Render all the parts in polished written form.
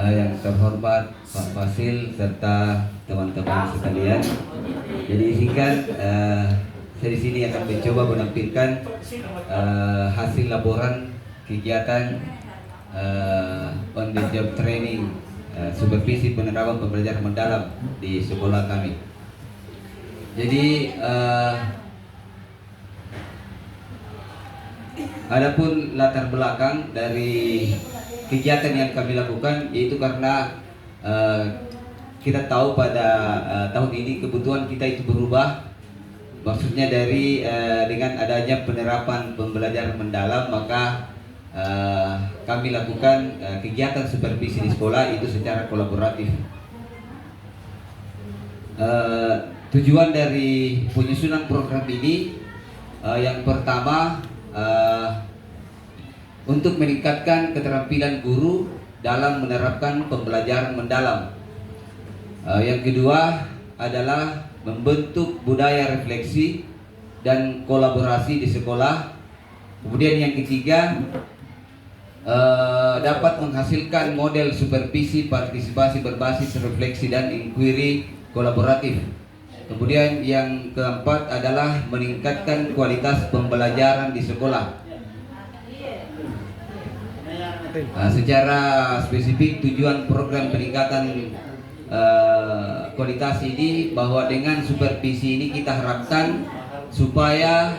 yang terhormat Pak Fasil serta teman-teman sekalian. Jadi singkat, saya di sini akan mencoba menampilkan hasil laporan kegiatan on the job training, supervisi penerapan pembelajaran mendalam di sekolah kami. Jadi adapun latar belakang dari kegiatan yang kami lakukan, yaitu karena kita tahu pada tahun ini kebutuhan kita itu berubah. Maksudnya dari dengan adanya penerapan pembelajaran mendalam, maka kami lakukan kegiatan supervisi di sekolah itu secara kolaboratif. Tujuan dari penyusunan program ini yang pertama untuk meningkatkan keterampilan guru dalam menerapkan pembelajaran mendalam. Yang kedua adalah membentuk budaya refleksi dan kolaborasi di sekolah. Kemudian yang ketiga dapat menghasilkan model supervisi partisipasi berbasis refleksi dan inquiry kolaboratif. Kemudian yang keempat adalah meningkatkan kualitas pembelajaran di sekolah. Secara spesifik tujuan program peningkatan kualitas ini, bahwa dengan supervisi ini kita harapkan supaya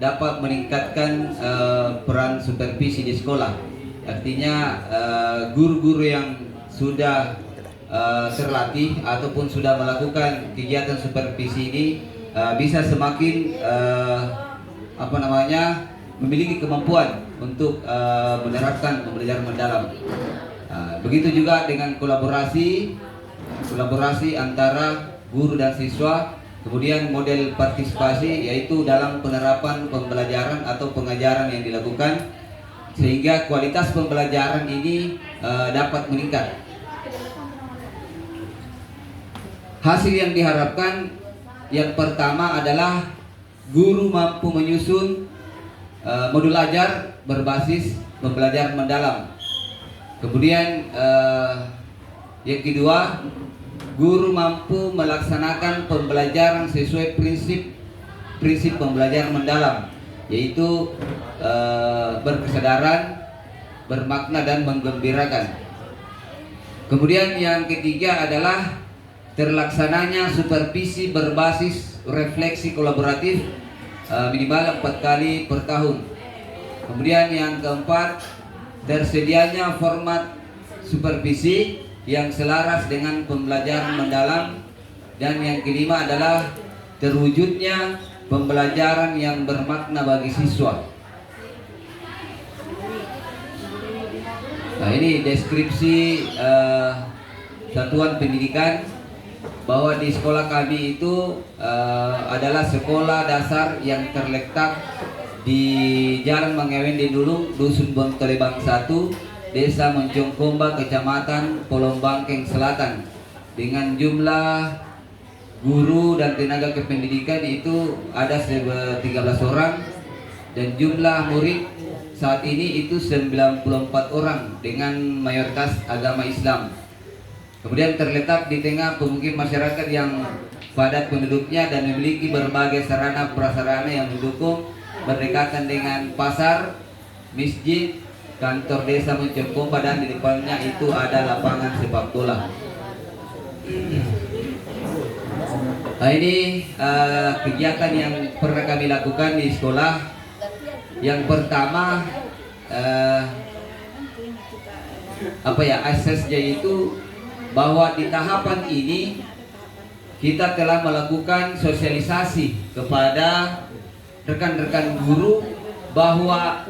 dapat meningkatkan peran supervisi di sekolah. Artinya guru-guru yang sudah terlatih ataupun sudah melakukan kegiatan supervisi ini bisa semakin memiliki kemampuan untuk menerapkan pembelajaran mendalam. Begitu juga dengan kolaborasi antara guru dan siswa. Kemudian model partisipasi, yaitu dalam penerapan pembelajaran atau pengajaran yang dilakukan, sehingga kualitas pembelajaran ini dapat meningkat. Hasil yang diharapkan, yang pertama adalah guru mampu menyusun modul ajar berbasis pembelajaran mendalam. Kemudian yang kedua, guru mampu melaksanakan pembelajaran sesuai prinsip pembelajaran mendalam, yaitu berkesadaran, bermakna dan menggembirakan. Kemudian yang ketiga adalah terlaksananya supervisi berbasis refleksi kolaboratif minimal 4 kali per tahun. Kemudian yang keempat, tersedianya format supervisi yang selaras dengan pembelajaran mendalam. Dan yang kelima adalah terwujudnya pembelajaran yang bermakna bagi siswa. Nah, ini deskripsi satuan pendidikan, bahwa di sekolah kami itu adalah sekolah dasar yang terletak di Jalan Mangewende Dulung, Dusun Bontolebang 1, Desa Moncongkomba, Kecamatan Polombangkeng Selatan, dengan jumlah guru dan tenaga kependidikan itu ada 13 orang, dan jumlah murid saat ini itu 94 orang dengan mayoritas agama Islam. Kemudian terletak di tengah pemukiman masyarakat yang padat penduduknya dan memiliki berbagai sarana prasarana yang mendukung, berdekatan dengan pasar, masjid, kantor desa Moncongkomba, dan di depannya itu ada lapangan sepak bola. Nah, ini kegiatan yang pernah kami lakukan di sekolah. Yang pertama asesnya itu bahwa di tahapan ini kita telah melakukan sosialisasi kepada rekan-rekan guru bahwa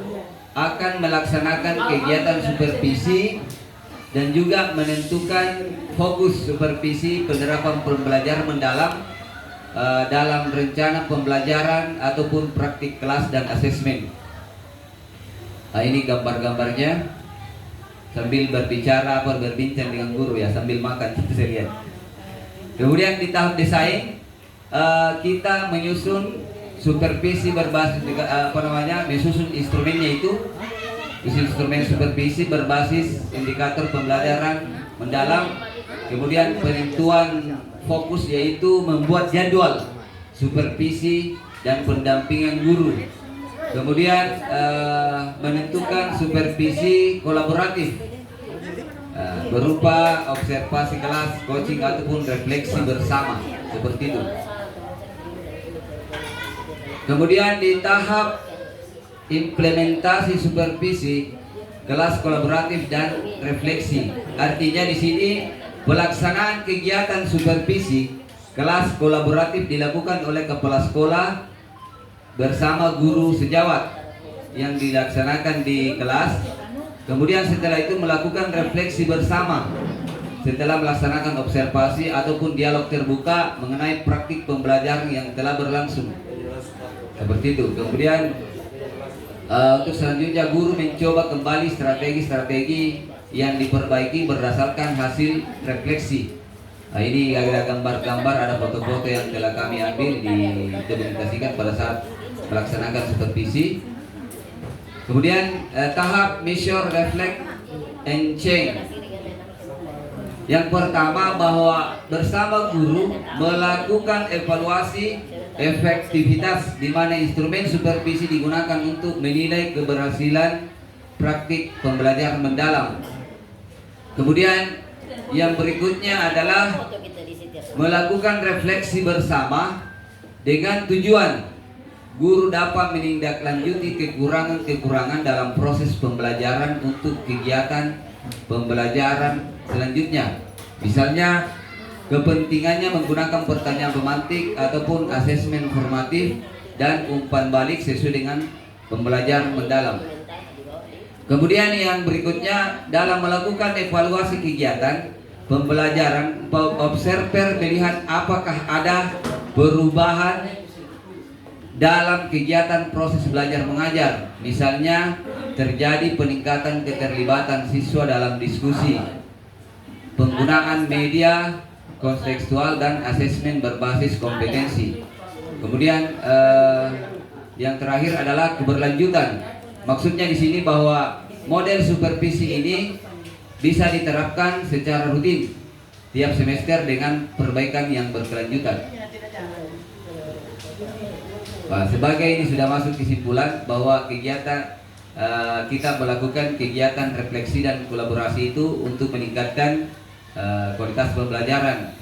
akan melaksanakan kegiatan supervisi dan juga menentukan fokus supervisi penerapan pembelajaran mendalam dalam rencana pembelajaran ataupun praktik kelas dan asesmen. Nah, ini gambar-gambarnya sambil berbincang dengan guru ya, sambil makan saya lihat. Kemudian di tahap desain kita menyusun supervisi berbasis menyusun instrumennya itu instrumen supervisi berbasis indikator pembelajaran mendalam. Kemudian penentuan fokus yaitu membuat jadwal supervisi dan pendampingan guru. Kemudian menentukan supervisi kolaboratif berupa observasi kelas, coaching ataupun refleksi bersama seperti itu. Kemudian di tahap implementasi supervisi kelas kolaboratif dan refleksi, artinya di sini pelaksanaan kegiatan supervisi kelas kolaboratif dilakukan oleh kepala sekolah bersama guru sejawat yang dilaksanakan di kelas. Kemudian setelah itu melakukan refleksi bersama setelah melaksanakan observasi ataupun dialog terbuka mengenai praktik pembelajaran yang telah berlangsung. Seperti itu. Kemudian untuk selanjutnya guru mencoba kembali strategi-strategi yang diperbaiki berdasarkan hasil refleksi. Nah, ini ada gambar-gambar, ada foto-foto yang telah kami ambil didokumentasikan pada saat melaksanakan supervisi. Kemudian tahap measure, reflect, and change. Yang pertama bahwa bersama guru melakukan evaluasi efektivitas di mana instrumen supervisi digunakan untuk menilai keberhasilan praktik pembelajaran mendalam. Kemudian yang berikutnya adalah melakukan refleksi bersama dengan tujuan guru dapat menindaklanjuti kekurangan-kekurangan dalam proses pembelajaran untuk kegiatan pembelajaran selanjutnya. Misalnya kepentingannya menggunakan pertanyaan pemantik ataupun asesmen formatif dan umpan balik sesuai dengan pembelajaran mendalam. Kemudian yang berikutnya dalam melakukan evaluasi kegiatan pembelajaran, observer melihat apakah ada perubahan dalam kegiatan proses belajar mengajar. Misalnya terjadi peningkatan keterlibatan siswa dalam diskusi, penggunaan media kontekstual dan asesmen berbasis kompetensi. Kemudian yang terakhir adalah keberlanjutan. Maksudnya di sini bahwa model supervisi ini bisa diterapkan secara rutin tiap semester dengan perbaikan yang berkelanjutan. Nah, sebagai ini sudah masuk kesimpulan bahwa kegiatan kita melakukan kegiatan refleksi dan kolaborasi itu untuk meningkatkan kualitas pembelajaran.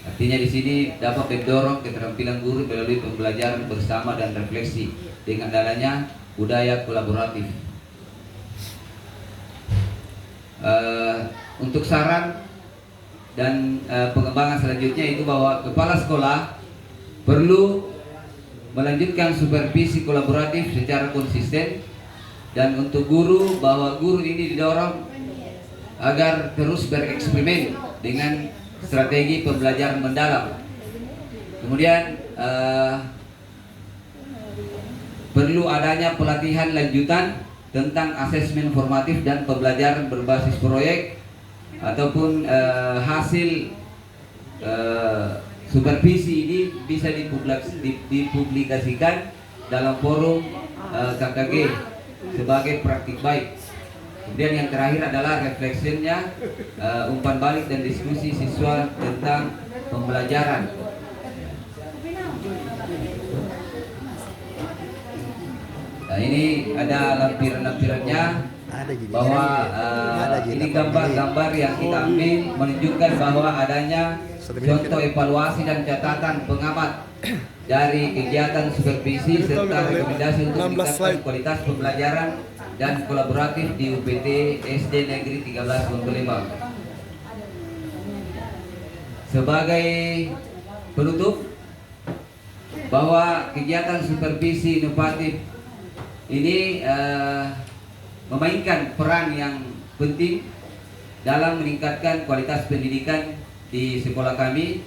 Artinya di sini dapat mendorong keterampilan guru melalui pembelajaran bersama dan refleksi dengan adanya budaya kolaboratif. Untuk saran dan pengembangan selanjutnya itu bahwa kepala sekolah perlu melanjutkan supervisi kolaboratif secara konsisten, dan untuk guru bahwa guru ini didorong agar terus bereksperimen dengan strategi pembelajaran mendalam. Kemudian perlu adanya pelatihan lanjutan tentang asesmen formatif dan pembelajaran berbasis proyek ataupun hasil supervisi ini bisa dipublikasikan dalam forum KKG sebagai praktik baik. Kemudian yang terakhir adalah refleksinya, umpan balik dan diskusi siswa tentang pembelajaran. Nah, ini ada lampiran-lampirannya bahwa ini gambar-gambar yang kita ambil menunjukkan bahwa adanya contoh evaluasi dan catatan pengamat dari kegiatan supervisi serta rekomendasi untuk meningkatkan kualitas pembelajaran dan kolaboratif di UPT SD Negeri 13 Bontolemang. Sebagai penutup, bahwa kegiatan supervisi inovatif ini memainkan peran yang penting dalam meningkatkan kualitas pendidikan di sekolah kami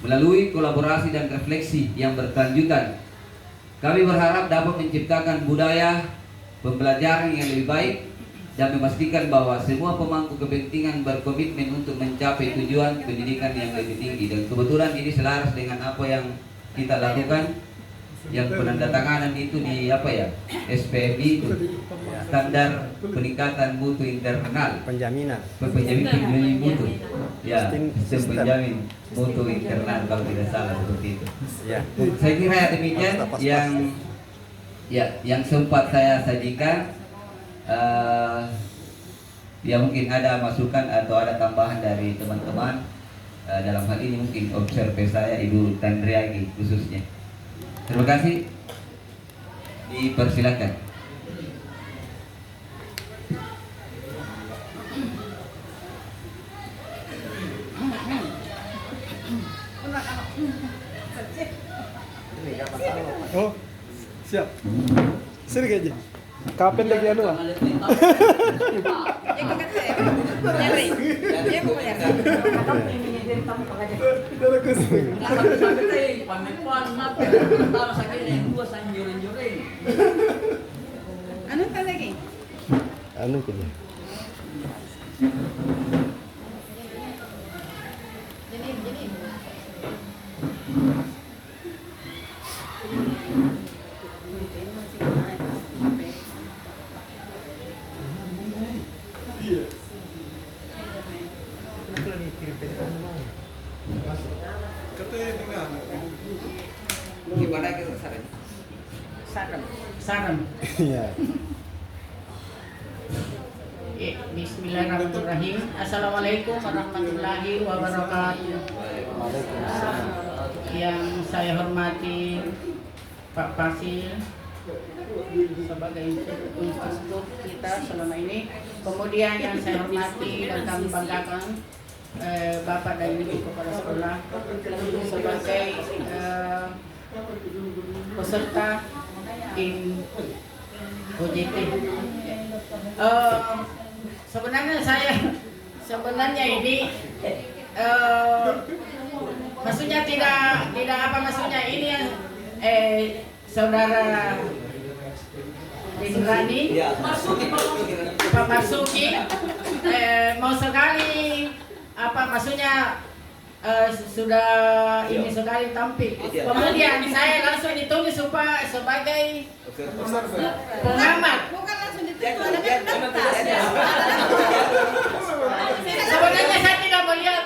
melalui kolaborasi dan refleksi yang berkelanjutan. Kami berharap dapat menciptakan budaya pembelajaran yang lebih baik dan memastikan bahwa semua pemangku kepentingan berkomitmen untuk mencapai tujuan pendidikan yang lebih tinggi. Dan kebetulan ini selaras dengan apa yang kita lakukan yang penandatanganan itu di apa ya, SPMI itu, standar peningkatan mutu internal, Penjaminan. penjamin mutu, ya, sistem Sistem. penjamin mutu internal kalau tidak salah seperti itu. Ya. Saya kira demikian yang sempat saya sajikan. Ya mungkin ada masukan atau ada tambahan dari teman-teman. Dalam hal ini mungkin observasi saya Ibu Tandriagi khususnya. Terima kasih. Dipersilakan. Oh, siap. Sini kayaknya. Kapan lagi anu? Anu kayaknya. Gimana kita saran? Saran. Iya. Bismillahirrahmanirrahim. Assalamualaikum warahmatullahi wabarakatuh. Yang saya hormati Pak Fasil sebagai instruktur kita selama ini. Kemudian yang saya hormati dan kami banggakan Bapak dan Ibu Kepala Sekolah sebagai peserta tim OJT. Sebenarnya ini maksudnya tidak apa maksudnya ini yang saudara Indrani Pak Masuki mau sekali apa maksudnya sudah ini sekali tampil. Kemudian saya langsung ditulis sebagai pengamat. Sebenarnya saya tidak melihat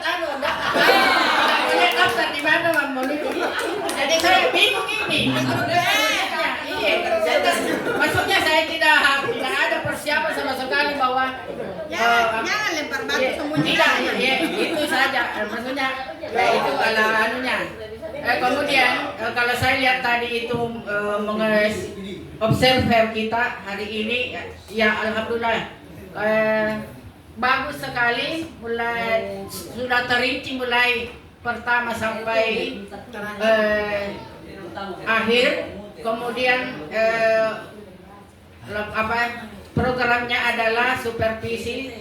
melihat daftar di mana menuju. Jadi saya bingung ini. Iya, maksudnya saya tidak ada persiapan sama sekali bahwa jangan lempar batu semuanya. Tidak, ya, itu saja. Maksudnya itu ala anunya. Kemudian kalau saya lihat tadi itu observer kita hari ini, ya alhamdulillah bagus sekali. Mulai sudah terinci mulai pertama sampai akhir. Kemudian programnya adalah supervisi.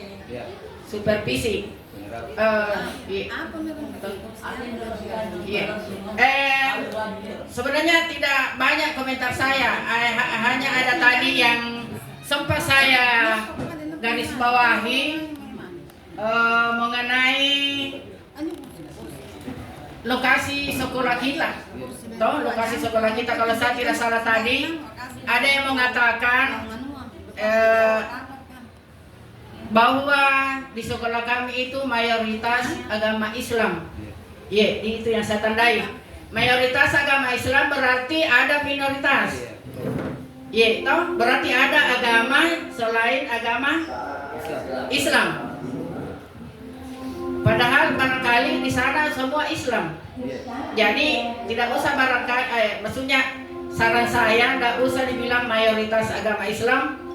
Sebenarnya tidak banyak komentar saya, hanya ada tadi yang sempat saya garis bawahi mengenai lokasi sekolah kita. Lokasi sekolah kita, kalau saya tidak salah tadi ada yang mengatakan bahwa di sekolah kami itu mayoritas agama Islam. Ya, itu yang saya tandai. Mayoritas agama Islam berarti ada minoritas. Ya, toh berarti ada agama selain agama Islam. Padahal barangkali di sana semua Islam. Jadi tidak usah barangkali, maksudnya saran saya tidak usah dibilang mayoritas agama Islam.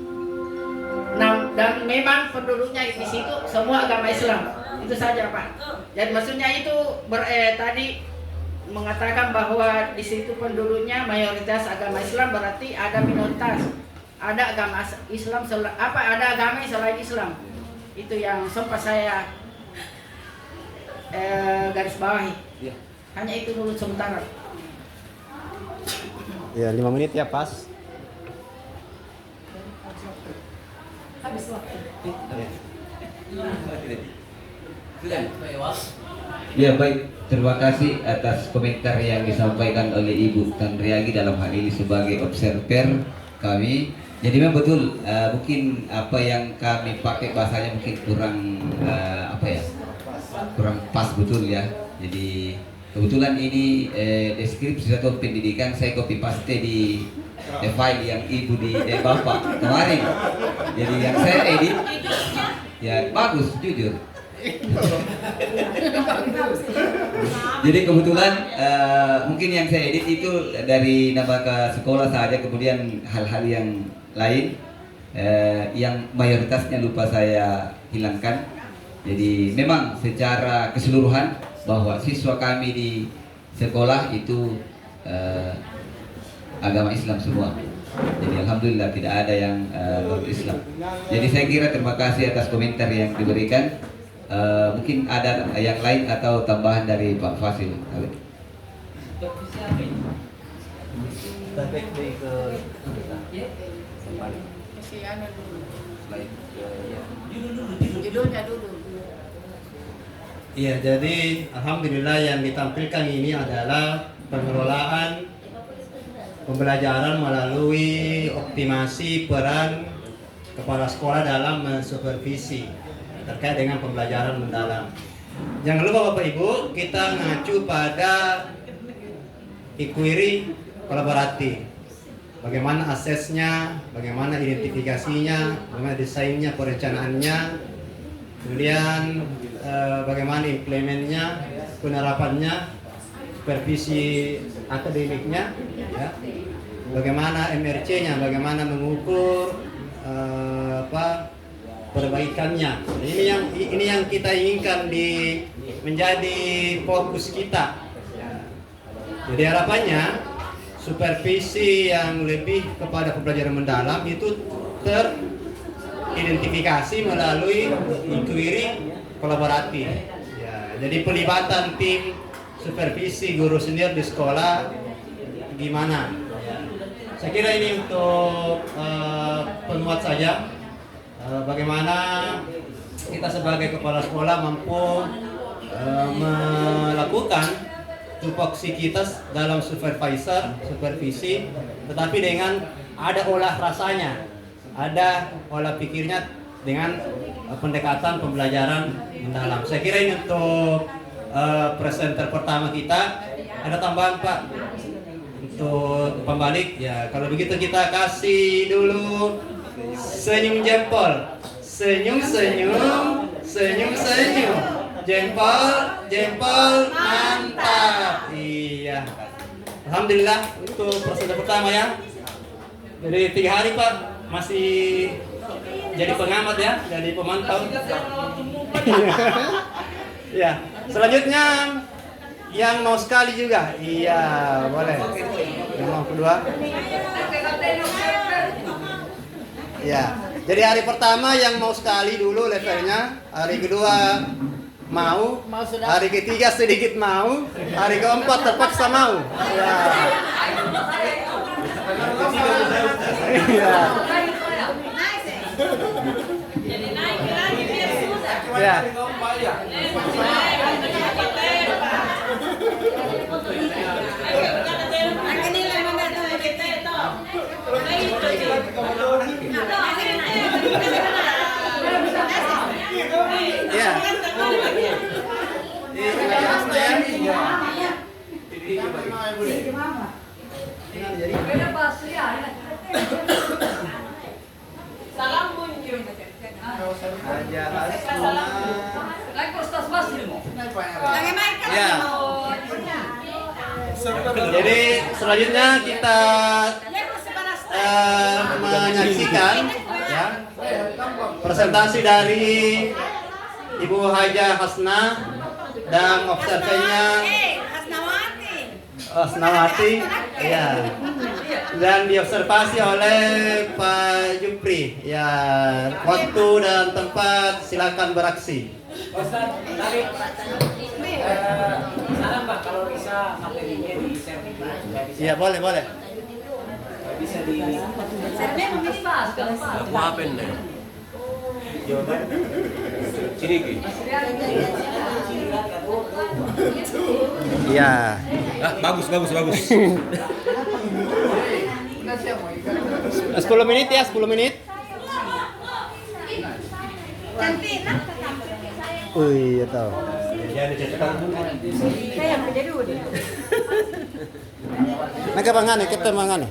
Nah, dan memang penduduknya di situ semua agama Islam. Itu saja, Pak. Jadi maksudnya itu tadi mengatakan bahwa di situ penduduknya mayoritas agama Islam berarti ada minoritas. Ada agama Islam ada agama selain Islam. Itu yang sempat saya garis bawahi. Hanya itu dulu sementara. Ya, 5 menit ya, pas. Habis waktu. Sudah. Ya baik, terima kasih atas komentar yang disampaikan oleh Ibu Tan Riagi dalam hal ini sebagai observer kami. Jadi memang betul, mungkin apa yang kami pakai bahasanya mungkin kurang kurang pas betul ya. Jadi kebetulan ini deskripsi satuan pendidikan saya copy paste di file yang Ibu di Bapak kemarin. Jadi yang saya edit ya bagus jujur. Jadi kebetulan mungkin yang saya edit itu dari nama ke sekolah saja, kemudian hal-hal yang lain yang mayoritasnya lupa saya hilangkan. Jadi memang secara keseluruhan bahwa siswa kami di sekolah itu agama Islam semua. Jadi alhamdulillah tidak ada yang non Islam. Jadi saya kira terima kasih atas komentar yang diberikan. Mungkin ada yang lain atau tambahan dari Pak Fasil. Judulnya dulu. Iya, jadi alhamdulillah yang ditampilkan ini adalah pengelolaan pembelajaran melalui optimasi peran kepala sekolah dalam mensupervisi terkait dengan pembelajaran mendalam. Jangan lupa Bapak Ibu, kita mengacu pada inquiry kolaboratif. Bagaimana aksesnya, bagaimana identifikasinya, bagaimana desainnya, perencanaannya, kemudian bagaimana implementnya, penerapannya, supervisi akademiknya, ya. Bagaimana MRC-nya, bagaimana mengukur perbaikannya. Ini yang kita inginkan menjadi fokus kita. Jadi harapannya supervisi yang lebih kepada pembelajaran mendalam itu teridentifikasi melalui inquiry kolaboratif. Ya, jadi pelibatan tim supervisi guru senior di sekolah gimana? Saya kira ini untuk penguat saja. Bagaimana kita sebagai kepala sekolah mampu melakukan tupoksi kita dalam supervisi, tetapi dengan ada olah rasanya, ada olah pikirnya dengan pendekatan pembelajaran mendalam. Saya kira ini untuk presenter pertama kita. Ada tambahan Pak untuk pembalik ya. Kalau begitu kita kasih dulu senyum jempol, senyum, jempol, mantap. Iya. Alhamdulillah untuk presenter pertama ya. Jadi 3 hari Pak masih jadi pengamat ya, jadi pemantau. Ya. Selanjutnya yang mau sekali juga, iya boleh. Yang mau kedua. Ya, jadi hari pertama yang mau sekali dulu levelnya, hari kedua mau, hari ketiga sedikit mau, hari keempat terpaksa mau. Ya. Ya. Ya. Jadi selanjutnya kita menyaksikan ya, presentasi dari Ibu Haja Hasna dan observenya Hasnawati ya, dan diobservasi oleh Pak Jupri ya. Waktu dan tempat silakan beraksi. Salam Pak, kalau bisa materinya di share dulu. Iya boleh. Bisa di Aku apa nih? Jawaban. Sini Ki. Iya. Bagus. 10 menit ya, 10 menit. Cantik nak. Iya tahu. Saya yang jadi udah. Naga mangane, kita mangane.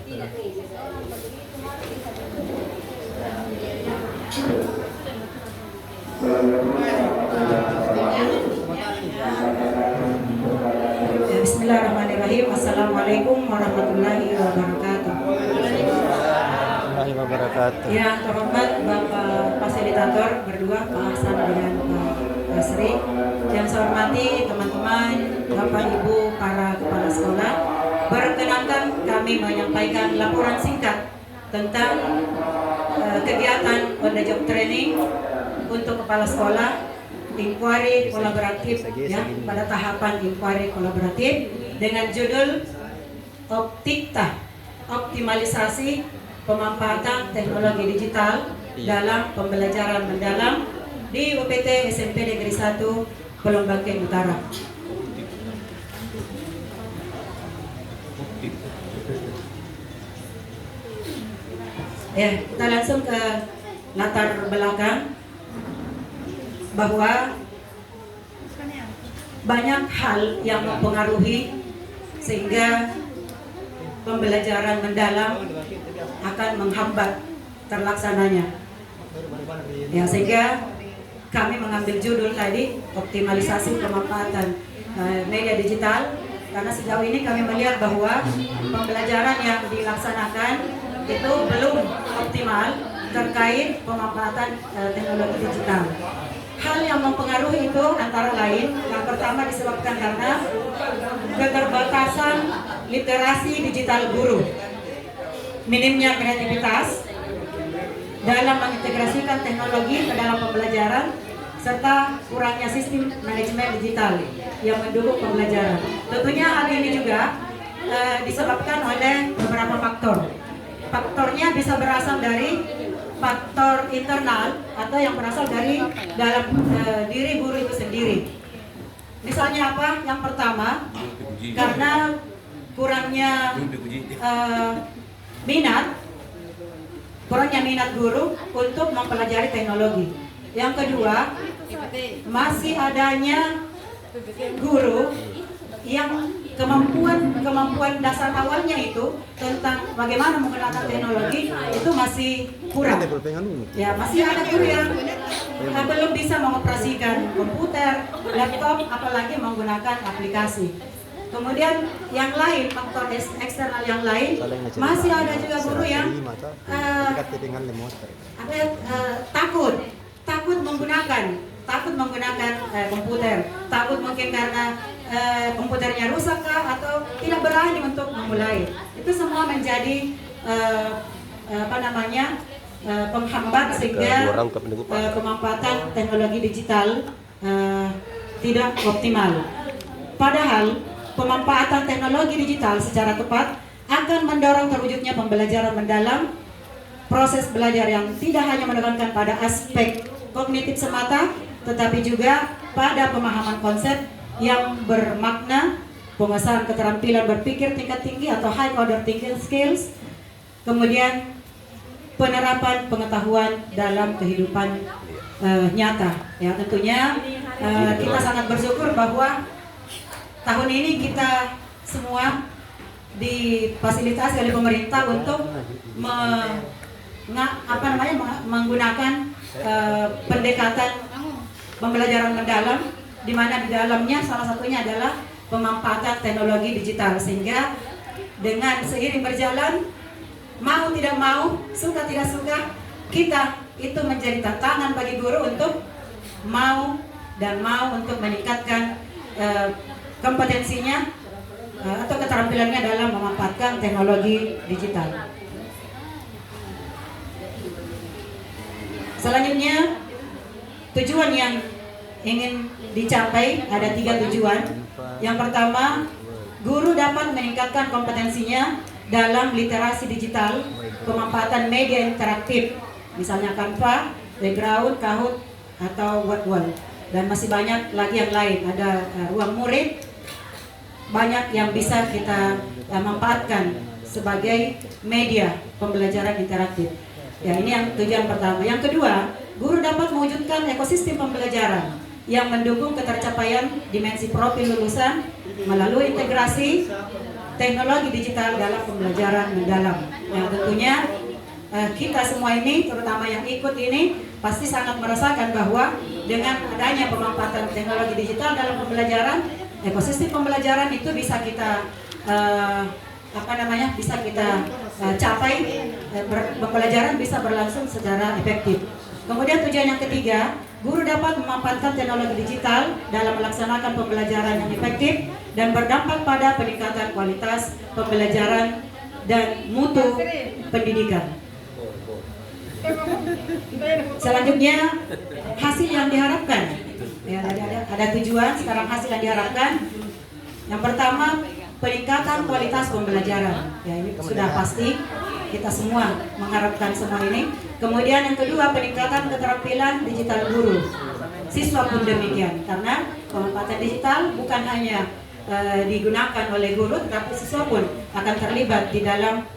Bismillahirrahmanirrahim. Assalamualaikum warahmatullahi wabarakatuh. Warahmatullahi wabarakatuh. Yang terhormat Bapak Fasilitator berdua, Pak Hasan dengan Pak Sri. Yang saya hormati teman-teman, Bapak Ibu para kepala sekolah. Perkenankan kami menyampaikan laporan singkat tentang kegiatan on the job training untuk kepala sekolah, inquiry kolaboratif ya, pada tahapan inquiry kolaboratif dengan judul Optikta, optimalisasi pemanfaatan teknologi digital dalam pembelajaran mendalam di UPT SMP Negeri 1 Pelumbangkeng Utara. Ya, kita langsung ke latar belakang bahwa banyak hal yang mempengaruhi sehingga pembelajaran mendalam akan menghambat terlaksananya. Ya, sehingga kami mengambil judul tadi optimalisasi pemanfaatan media digital karena sejauh ini kami melihat bahwa pembelajaran yang dilaksanakan itu belum optimal terkait pemanfaatan teknologi digital. Hal yang mempengaruhi itu antara lain, yang pertama disebabkan karena keterbatasan literasi digital guru, minimnya kreativitas dalam mengintegrasikan teknologi ke dalam pembelajaran, serta kurangnya sistem manajemen digital yang mendukung pembelajaran. Tentunya hal ini juga disebabkan oleh beberapa faktor. Faktornya bisa berasal dari faktor internal atau yang berasal dari dalam diri guru itu sendiri. Misalnya apa? Yang pertama, karena kurangnya minat guru untuk mempelajari teknologi. Yang kedua, masih adanya guru yang kemampuan dasar awalnya itu tentang bagaimana menggunakan teknologi itu masih kurang. Ya, masih ada guru yang belum bisa mengoperasikan komputer, laptop, apalagi menggunakan aplikasi. Kemudian yang lain, faktor eksternal yang lain, masih ada juga guru yang takut menggunakan komputer, takut mungkin karena komputernya rusak kah, atau tidak berani untuk memulai. Itu semua menjadi penghambat sehingga pemanfaatan teknologi digital tidak optimal. Padahal pemanfaatan teknologi digital secara tepat akan mendorong terwujudnya pembelajaran mendalam, proses belajar yang tidak hanya menekankan pada aspek kognitif semata, tetapi juga pada pemahaman konsep yang bermakna, penguasaan keterampilan berpikir tingkat tinggi atau high order thinking skills, kemudian penerapan pengetahuan dalam kehidupan nyata. Ya, tentunya kita sangat bersyukur bahwa tahun ini kita semua difasilitasi oleh pemerintah untuk menggunakan pendekatan pembelajaran mendalam, di mana di dalamnya salah satunya adalah pemanfaatan teknologi digital, sehingga dengan seiring berjalan, mau tidak mau, suka tidak suka, kita itu menjadi tantangan bagi guru untuk mau untuk meningkatkan kompetensinya atau keterampilannya dalam memanfaatkan teknologi digital. Selanjutnya, tujuan yang ingin dicapai ada 3 tujuan. Yang pertama, guru dapat meningkatkan kompetensinya dalam literasi digital, pemanfaatan media interaktif, misalnya Canva, background, Kahoot, atau Word Wall. dan masih banyak lagi yang lain. Ada ruang murid, banyak yang bisa kita manfaatkan sebagai media pembelajaran interaktif. Ya, ini yang tujuan pertama. Yang kedua, guru dapat mewujudkan ekosistem pembelajaran yang mendukung ketercapaian dimensi profil lulusan melalui integrasi teknologi digital dalam pembelajaran mendalam. Yang tentunya kita semua ini, terutama yang ikut ini, pasti sangat merasakan bahwa dengan adanya pemanfaatan teknologi digital dalam pembelajaran, ekosistem pembelajaran itu bisa kita bisa kita capai, pembelajaran bisa berlangsung secara efektif. Kemudian tujuan yang ketiga, guru dapat memanfaatkan teknologi digital dalam melaksanakan pembelajaran yang efektif dan berdampak pada peningkatan kualitas pembelajaran dan mutu pendidikan. Selanjutnya, hasil yang diharapkan. Ya, ada tujuan, sekarang hasil yang diharapkan. Yang pertama, peningkatan kualitas pembelajaran. Ya, ini sudah pasti kita semua mengharapkan semua ini. Kemudian yang kedua, peningkatan keterampilan digital guru. Siswa pun demikian, karena pemanfaatan digital bukan hanya digunakan oleh guru, tetapi siswa pun akan terlibat di dalam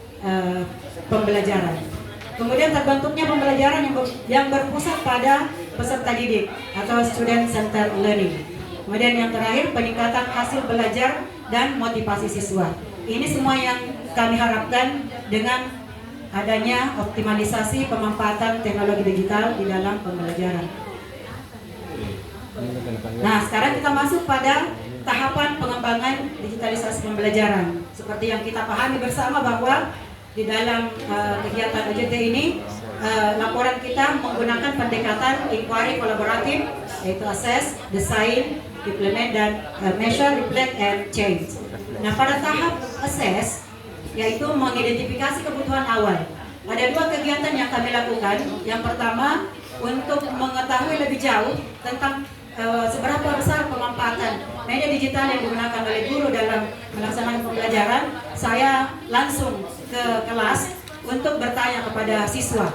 pembelajaran. Kemudian terbentuknya pembelajaran yang berpusat pada peserta didik atau student centered learning. Kemudian yang terakhir, peningkatan hasil belajar dan motivasi siswa. Ini semua yang kami harapkan dengan adanya optimalisasi pemanfaatan teknologi digital di dalam pembelajaran. Nah, sekarang kita masuk pada tahapan pengembangan digitalisasi pembelajaran. Seperti yang kita pahami bersama bahwa di dalam kegiatan OJT ini, laporan kita menggunakan pendekatan inquiry kolaboratif, yaitu assess, design, implement, dan measure, reflect, and change. Nah, pada tahap assess, yaitu mengidentifikasi kebutuhan awal. Ada dua kegiatan yang kami lakukan. Yang pertama, untuk mengetahui lebih jauh tentang seberapa besar pemanfaatan media digital yang digunakan oleh guru dalam melaksanakan pembelajaran, saya langsung ke kelas untuk bertanya kepada siswa,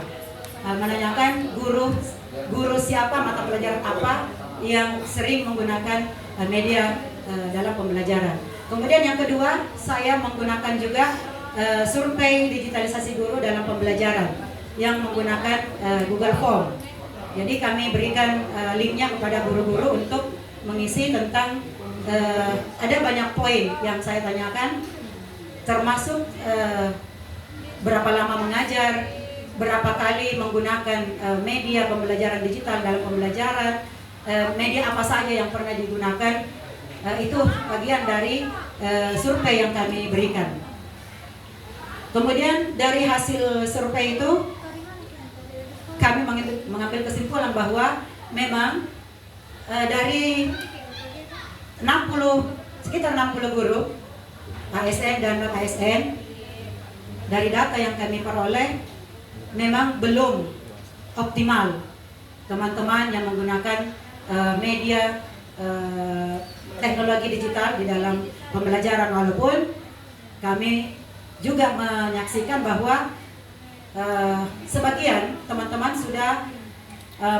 menanyakan guru siapa, mata pelajaran apa yang sering menggunakan media dalam pembelajaran. Kemudian yang kedua, saya menggunakan juga survei digitalisasi guru dalam pembelajaran yang menggunakan Google Form. Jadi kami berikan linknya kepada guru-guru untuk mengisi tentang ada banyak poin yang saya tanyakan, termasuk berapa lama mengajar, berapa kali menggunakan media pembelajaran digital dalam pembelajaran, media apa saja yang pernah digunakan. Itu bagian dari survei yang kami berikan. Kemudian dari hasil survei itu kami mengambil kesimpulan bahwa memang dari sekitar 60 guru ASN dan non ASN, dari data yang kami peroleh memang belum optimal teman-teman yang menggunakan media teknologi digital di dalam pembelajaran, walaupun kami juga menyaksikan bahwa sebagian teman-teman sudah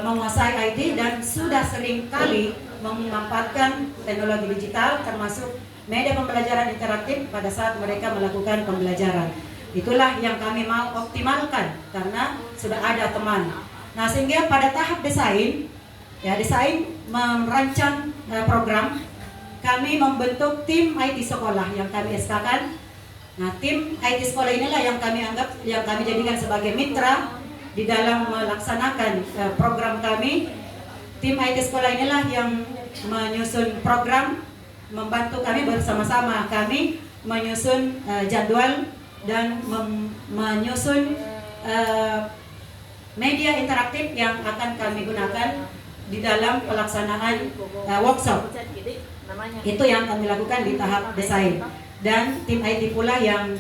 menguasai IT dan sudah sering kali memanfaatkan teknologi digital termasuk media pembelajaran interaktif pada saat mereka melakukan pembelajaran. Itulah yang kami mau optimalkan karena sudah ada teman. Nah, sehingga pada tahap desain merancang program, kami membentuk tim IT sekolah yang kami SK-kan. Nah, tim IT sekolah inilah yang kami jadikan sebagai mitra di dalam melaksanakan program kami. Tim IT sekolah inilah yang menyusun program, membantu kami bersama-sama. Kami menyusun jadwal dan menyusun media interaktif yang akan kami gunakan di dalam pelaksanaan workshop. Itu yang kami lakukan di tahap desain. Dan tim IT pula yang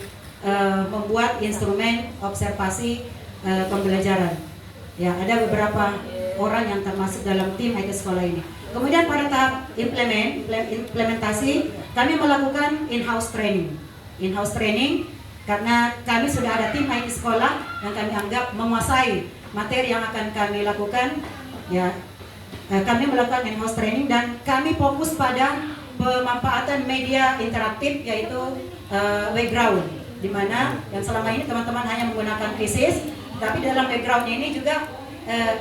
membuat instrumen observasi pembelajaran. Ya, ada beberapa orang yang termasuk dalam tim IT sekolah ini. Kemudian pada tahap implementasi, kami melakukan in-house training. In-house training karena kami sudah ada tim IT sekolah yang kami anggap menguasai materi yang akan kami lakukan. Ya, kami melakukan in-house training dan kami fokus pada pemanfaatan media interaktif yaitu background, di mana yang selama ini teman-teman hanya menggunakan thesis, tapi dalam background ini juga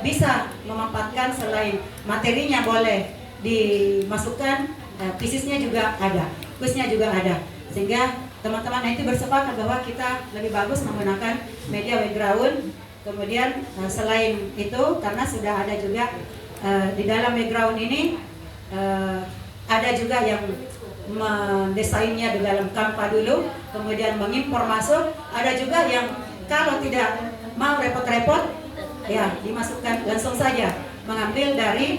bisa memanfaatkan selain materinya boleh dimasukkan, thesis-nya juga ada, kuisnya juga ada, sehingga teman-teman itu bersepakat bahwa kita lebih bagus menggunakan media background. Kemudian selain itu karena sudah ada juga di dalam background ini ada juga yang mendesainnya di dalam Canva dulu, kemudian mengimpor masuk. Ada juga yang kalau tidak mau repot-repot, ya dimasukkan langsung saja, mengambil dari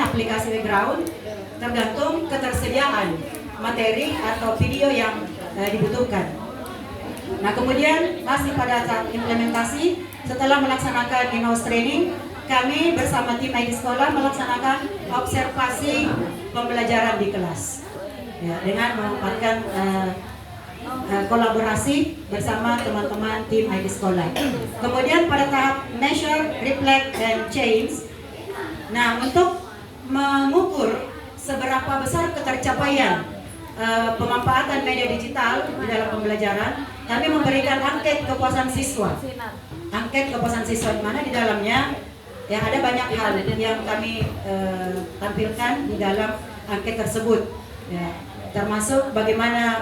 aplikasi background, tergantung ketersediaan materi atau video yang dibutuhkan. Nah, kemudian masih pada tahap implementasi, setelah melaksanakan in-house training, kami bersama tim IT sekolah melaksanakan observasi pembelajaran di kelas, ya, dengan memanfaatkan kolaborasi bersama teman-teman tim IT sekolah. Kemudian pada tahap measure, reflect, and change. Nah, untuk mengukur seberapa besar ketercapaian pemanfaatan media digital di dalam pembelajaran, kami memberikan angket kepuasan siswa. Angket kepuasan siswa di mana di dalamnya ya ada banyak hal yang kami tampilkan di dalam angket tersebut. Ya, termasuk bagaimana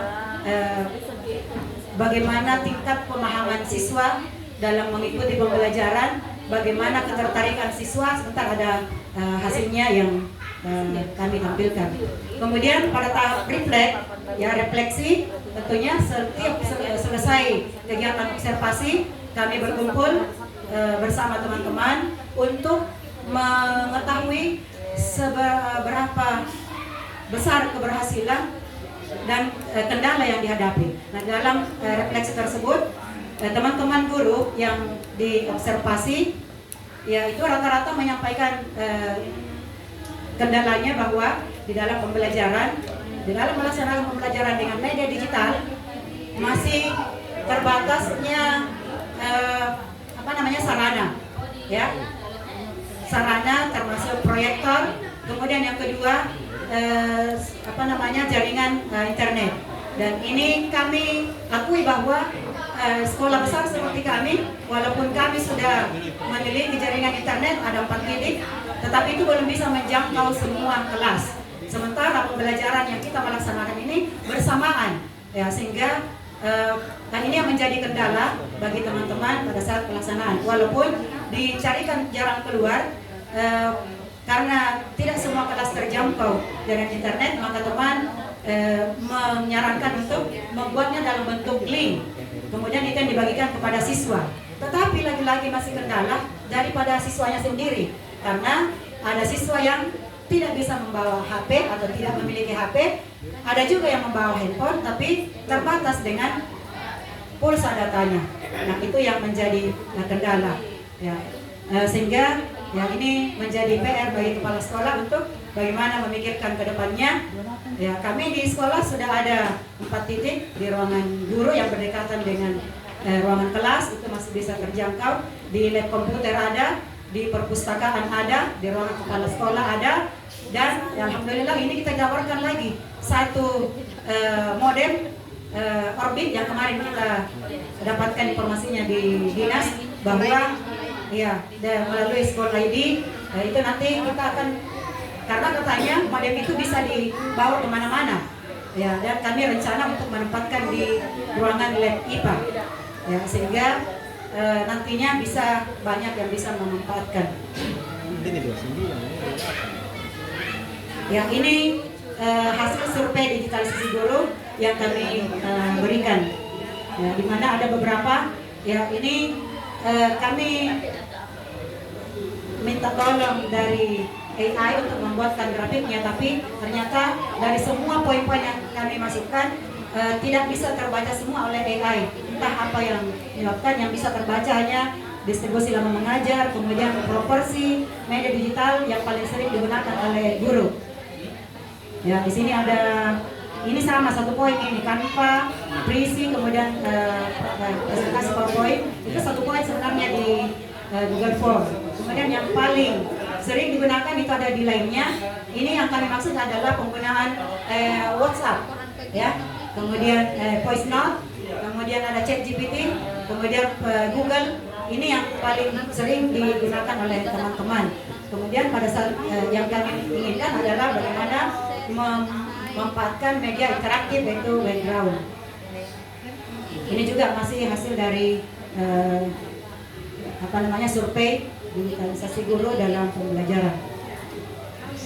tingkat pemahaman siswa dalam mengikuti pembelajaran, bagaimana ketertarikan siswa, sebentar ada hasilnya yang kami tampilkan. Kemudian pada tahap reflect, ya refleksi, tentunya setiap selesai kegiatan observasi kami berkumpul bersama teman-teman untuk mengetahui seberapa besar keberhasilan dan kendala yang dihadapi. Nah, dalam refleksi tersebut teman-teman guru yang diobservasi ya itu rata-rata menyampaikan kendalanya bahwa di dalam pembelajaran, di dalam melaksanakan pembelajaran dengan media digital masih terbatasnya sarana, ya, sarana termasuk proyektor. Kemudian yang kedua jaringan internet. Dan ini kami akui bahwa sekolah besar seperti kami, walaupun kami sudah memiliki jaringan internet ada 4 titik, tetapi itu belum bisa menjangkau semua kelas. Sementara pembelajaran yang kita melaksanakan ini bersamaan, ya, sehingga ini yang menjadi kendala bagi teman-teman pada saat pelaksanaan. Walaupun dicarikan jalan keluar, karena tidak semua kelas terjangkau dengan internet, maka teman menyarankan untuk membuatnya dalam bentuk link. Kemudian itu yang dibagikan kepada siswa. Tetapi lagi-lagi masih kendala daripada siswanya sendiri, karena ada siswa yang tidak bisa membawa HP atau tidak memiliki HP, ada juga yang membawa handphone tapi terbatas dengan pulsa datanya. Nah, itu yang menjadi kendala, ya. Sehingga ya ini menjadi PR bagi kepala sekolah untuk bagaimana memikirkan ke depannya. Ya, kami di sekolah sudah ada 4 titik di ruangan guru yang berdekatan dengan ruangan kelas, itu masih bisa terjangkau. Di lab komputer ada, di perpustakaan ada, di ruangan kepala sekolah ada, dan alhamdulillah ini kita tawarkan lagi satu modem Orbit yang kemarin kita dapatkan informasinya di dinas bahwa ya melalui School ID itu nanti kita akan, karena katanya modem itu bisa dibawa kemana-mana, ya, dan kami rencana untuk menempatkan di ruangan lab IPA, ya, sehingga nantinya bisa banyak yang bisa memanfaatkan. Ya, ini hasil survei digitalisasi guru yang kami berikan, ya, di mana ada beberapa, ya, ini kami minta tolong dari AI untuk membuatkan grafiknya, tapi ternyata dari semua poin-poin yang kami masukkan tidak bisa terbaca semua oleh AI. Entah apa yang menyebabkan, yang bisa terbaca hanya distribusi lama mengajar, kemudian proporsi media digital yang paling sering digunakan oleh guru. Ya, di sini ada, ini sama satu poin ini, Canva, Prezi, kemudian presentasi PowerPoint, itu satu poin sebenarnya Google Form. Kemudian yang paling sering digunakan itu ada di lainnya. Ini yang kami maksud adalah penggunaan WhatsApp, ya. Kemudian voice note, kemudian ada ChatGPT, kemudian Google. Ini yang paling sering digunakan oleh teman-teman. Kemudian pada saat yang kami inginkan adalah bagaimana memanfaatkan media interaktif yaitu background. Ini juga masih hasil dari survei digitalisasi guru dalam pembelajaran.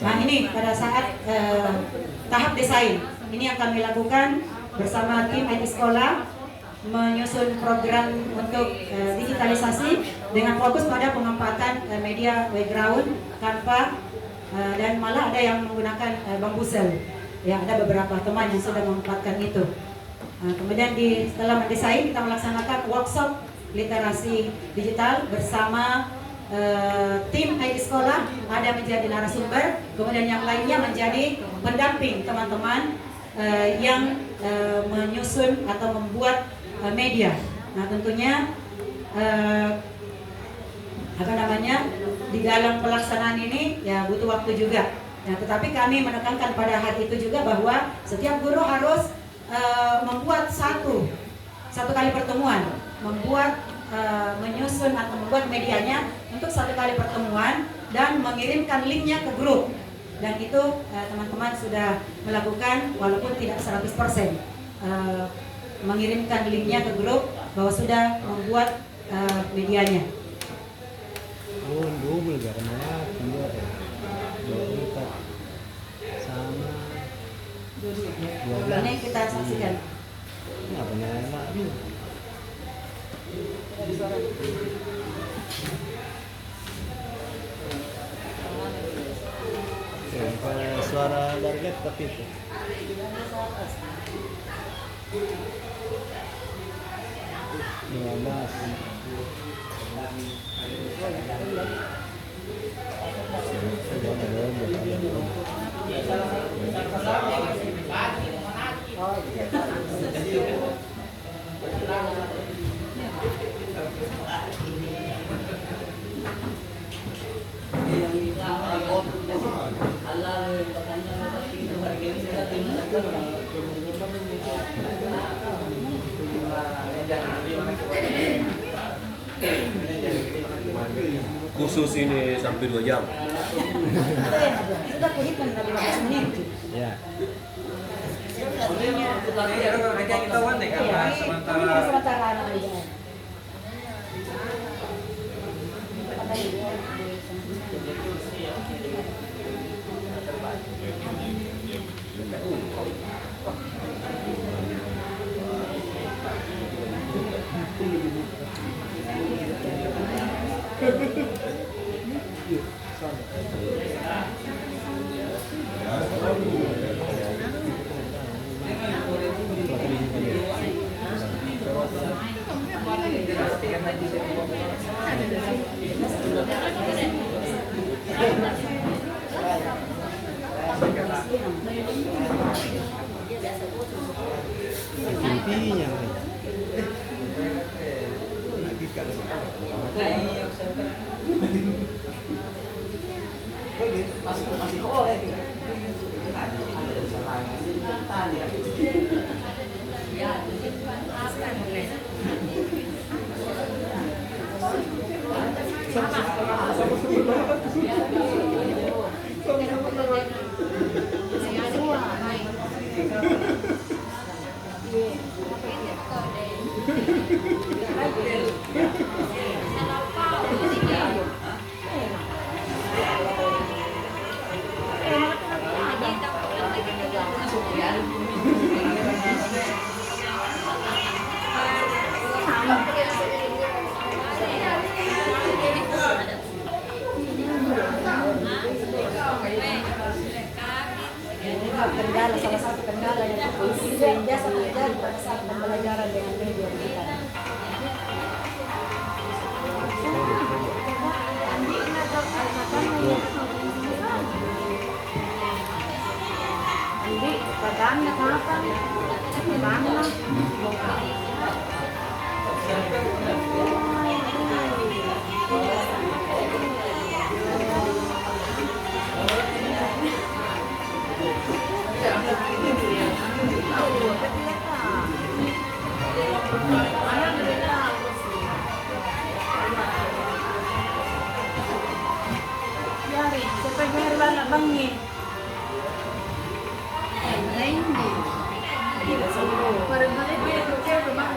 Nah ini pada saat tahap desain, ini yang kami lakukan bersama tim IT sekolah, menyusun program untuk digitalisasi dengan fokus pada pemanfaatan media background, Canva, dan malah ada yang menggunakan Bamboozle. Ya, ada beberapa teman yang sudah memanfaatkan itu. Kemudian setelah mendesain, kita melaksanakan workshop literasi digital bersama tim IT sekolah, ada menjadi narasumber, kemudian yang lainnya menjadi pendamping teman-teman yang menyusun atau membuat media. Nah tentunya di dalam pelaksanaan ini ya butuh waktu juga. Nah, tetapi kami menekankan pada hal itu juga bahwa setiap guru harus membuat satu kali pertemuan, menyusun atau membuat medianya untuk satu kali pertemuan dan mengirimkan linknya ke grup. Dan itu teman-teman sudah melakukan walaupun tidak 100%. Mengirimkan linknya ke grup bahwa sudah membuat medianya. Oh, double karena sama. Ini kita saksikan. Apa nama? Suara target tapi itu. Khusus ini sampai 2 jam. Sudah kuhitung tadi 15 menit. Ya. Sementara anak aja. Intinya. Kendala, salah satu kendala yang biasa terjadi pada saat pembelajaran dengan media digital. Jadi, padanya kapan? Mana? pengen anak bangi. Hindi. Parang balik dia kerja rumah.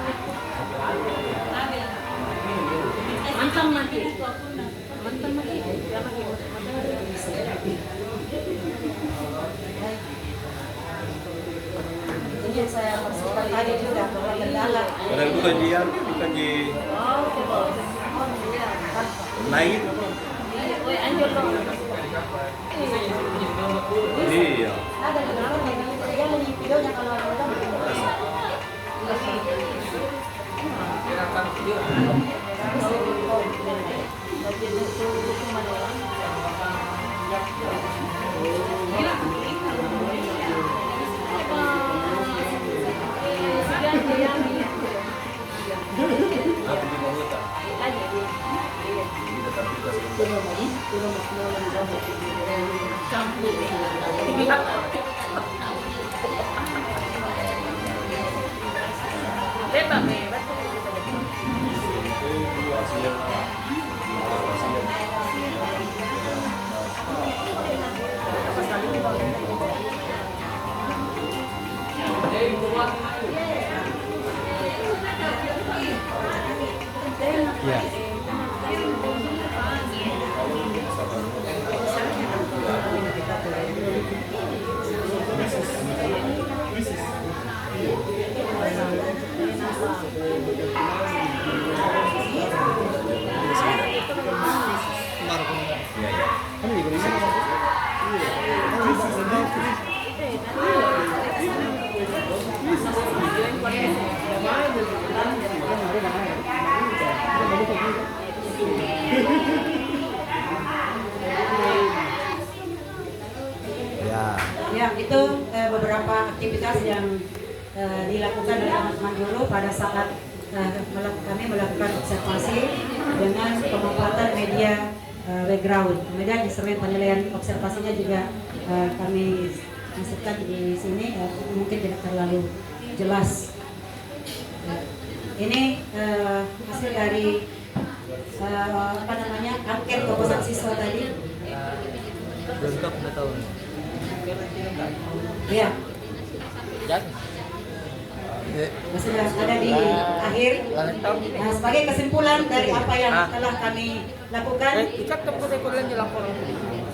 Mantap mati. Mantap mati. Ini yang saya maksudkan tadi juga bahwa kendala. Kadang itu kajian, bukan di lain. Iya. Ada kendala yang di videonya kalau ada Ya, itu beberapa aktivitas yang dilakukan oleh teman-teman guru pada saat kami melakukan observasi dengan pemanfaatan media background. Kemudian instrumen penilaian observasinya juga kami masukkan di sini, mungkin tidak terlalu jelas. Ini hasil dari angket proposal siswa tadi. Iya. Sudah ada di akhir. Nah, sebagai kesimpulan dari apa yang telah kami lakukan,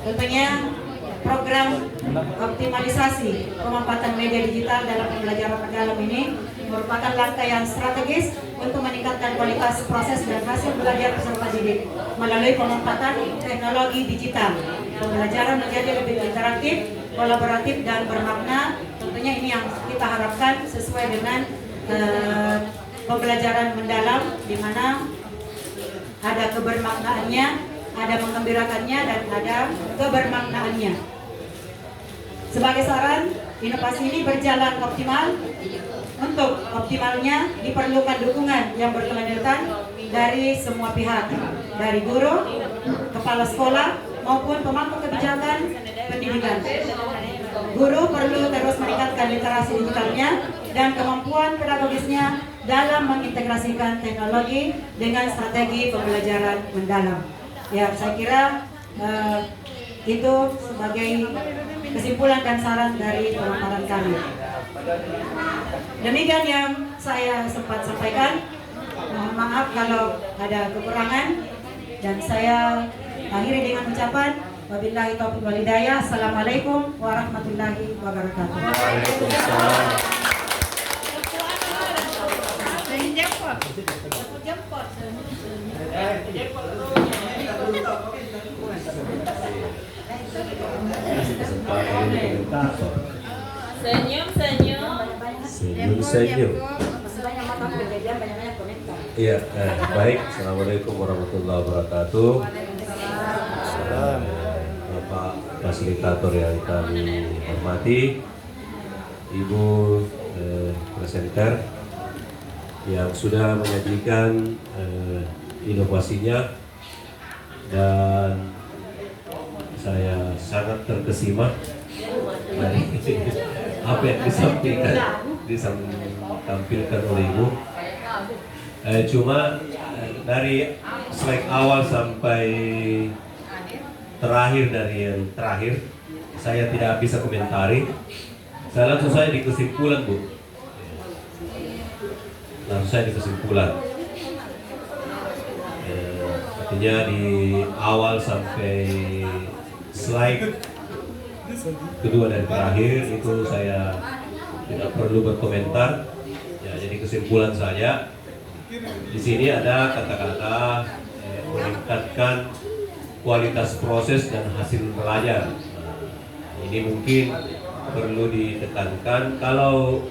tentunya program optimalisasi pemanfaatan media digital dalam pembelajaran mendalam ini merupakan langkah yang strategis untuk meningkatkan kualitas proses dan hasil belajar peserta didik melalui pemanfaatan teknologi digital. Pembelajaran menjadi lebih interaktif, kolaboratif dan bermakna. Tentunya ini yang kita harapkan sesuai dengan pembelajaran mendalam, di mana ada kebermaknaannya, ada menggembirakannya dan ada kebermaknaannya. Sebagai saran, inovasi ini berjalan optimal. Untuk optimalnya diperlukan dukungan yang berkelanjutan dari semua pihak, dari guru, kepala sekolah maupun pemangku kebijakan pendidikan. Guru perlu terus meningkatkan literasi digitalnya dan kemampuan pedagogisnya dalam mengintegrasikan teknologi dengan strategi pembelajaran mendalam. Ya, saya kira itu sebagai kesimpulan dan saran dari pemaparan kami. Demikian yang saya sempat sampaikan. Mohon maaf kalau ada kekurangan, dan saya akhiri dengan ucapan wabillahi taufiq wal hidayah. Assalamualaikum warahmatullahi wabarakatuh. Senyum. Iya, baik. Assalamualaikum warahmatullahi wabarakatuh. Bapak fasilitator yang kami hormati, Ibu presenter yang sudah menyajikan inovasinya, dan saya sangat terkesima dari apa yang ditampilkan oleh Ibu. Cuma dari slide awal sampai terakhir dari yang terakhir, saya tidak bisa komentari. Saya langsung saja di kesimpulan, Bu. Langsung saja di kesimpulan. Artinya di awal sampai slide kedua dan terakhir itu saya tidak perlu berkomentar. Ya, jadi kesimpulan saja. Di sini ada kata-kata meningkatkan kualitas proses dan hasil belajar. Ini mungkin perlu ditekankan. Kalau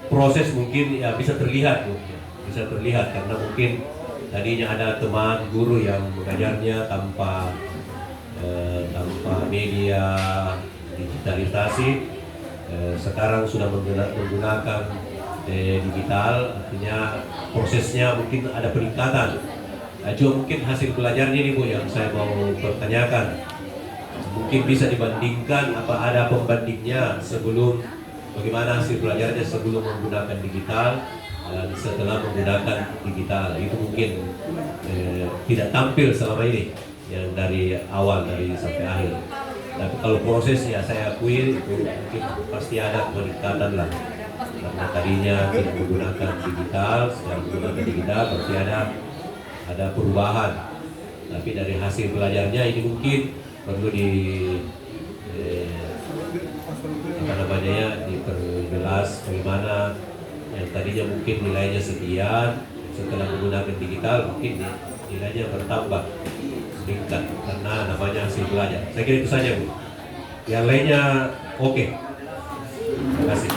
proses mungkin ya bisa terlihat, karena mungkin tadinya ada teman guru yang mengajarnya tanpa media digitalisasi, sekarang sudah menggunakan digital, artinya prosesnya mungkin ada peningkatan. Juga mungkin hasil belajarnya ini, Bu, yang saya mau pertanyakan. Mungkin bisa dibandingkan, apa ada pembandingnya sebelum, bagaimana hasil belajarnya sebelum menggunakan digital dan setelah menggunakan digital. Itu mungkin tidak tampil selama ini, yang dari awal dari sampai akhir. Tapi kalau prosesnya saya akui itu mungkin pasti ada peningkatan lah. Karena tadinya tidak menggunakan digital, sekarang menggunakan digital berarti ada perubahan. Tapi dari hasil belajarnya ini mungkin perlu diperjelas bagaimana yang tadinya mungkin nilainya sekian, setelah menggunakan digital mungkin nilainya bertambah, meningkat karena namanya hasil belajar. Saya kira itu saja, Bu. Yang lainnya oke. Terima kasih.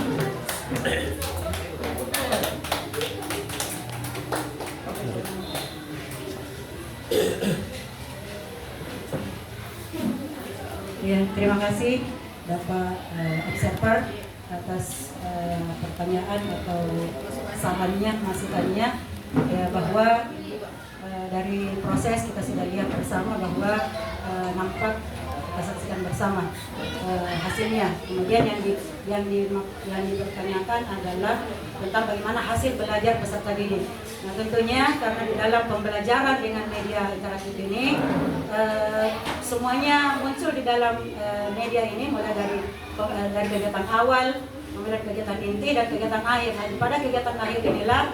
Ya, terima kasih Bapak observer atas pertanyaan atau sarannya, masukannya, ya, bahwa dari proses kita sudah lihat bersama bahwa nampak kita saksikan bersama hasilnya. Kemudian yang dipertanyakan adalah tentang bagaimana hasil belajar peserta didik. Nah, tentunya karena di dalam pembelajaran dengan media interaktif ini semuanya muncul di dalam media ini, mulai dari kegiatan awal, kemudian kegiatan inti dan kegiatan akhir. Nah, pada kegiatan akhir inilah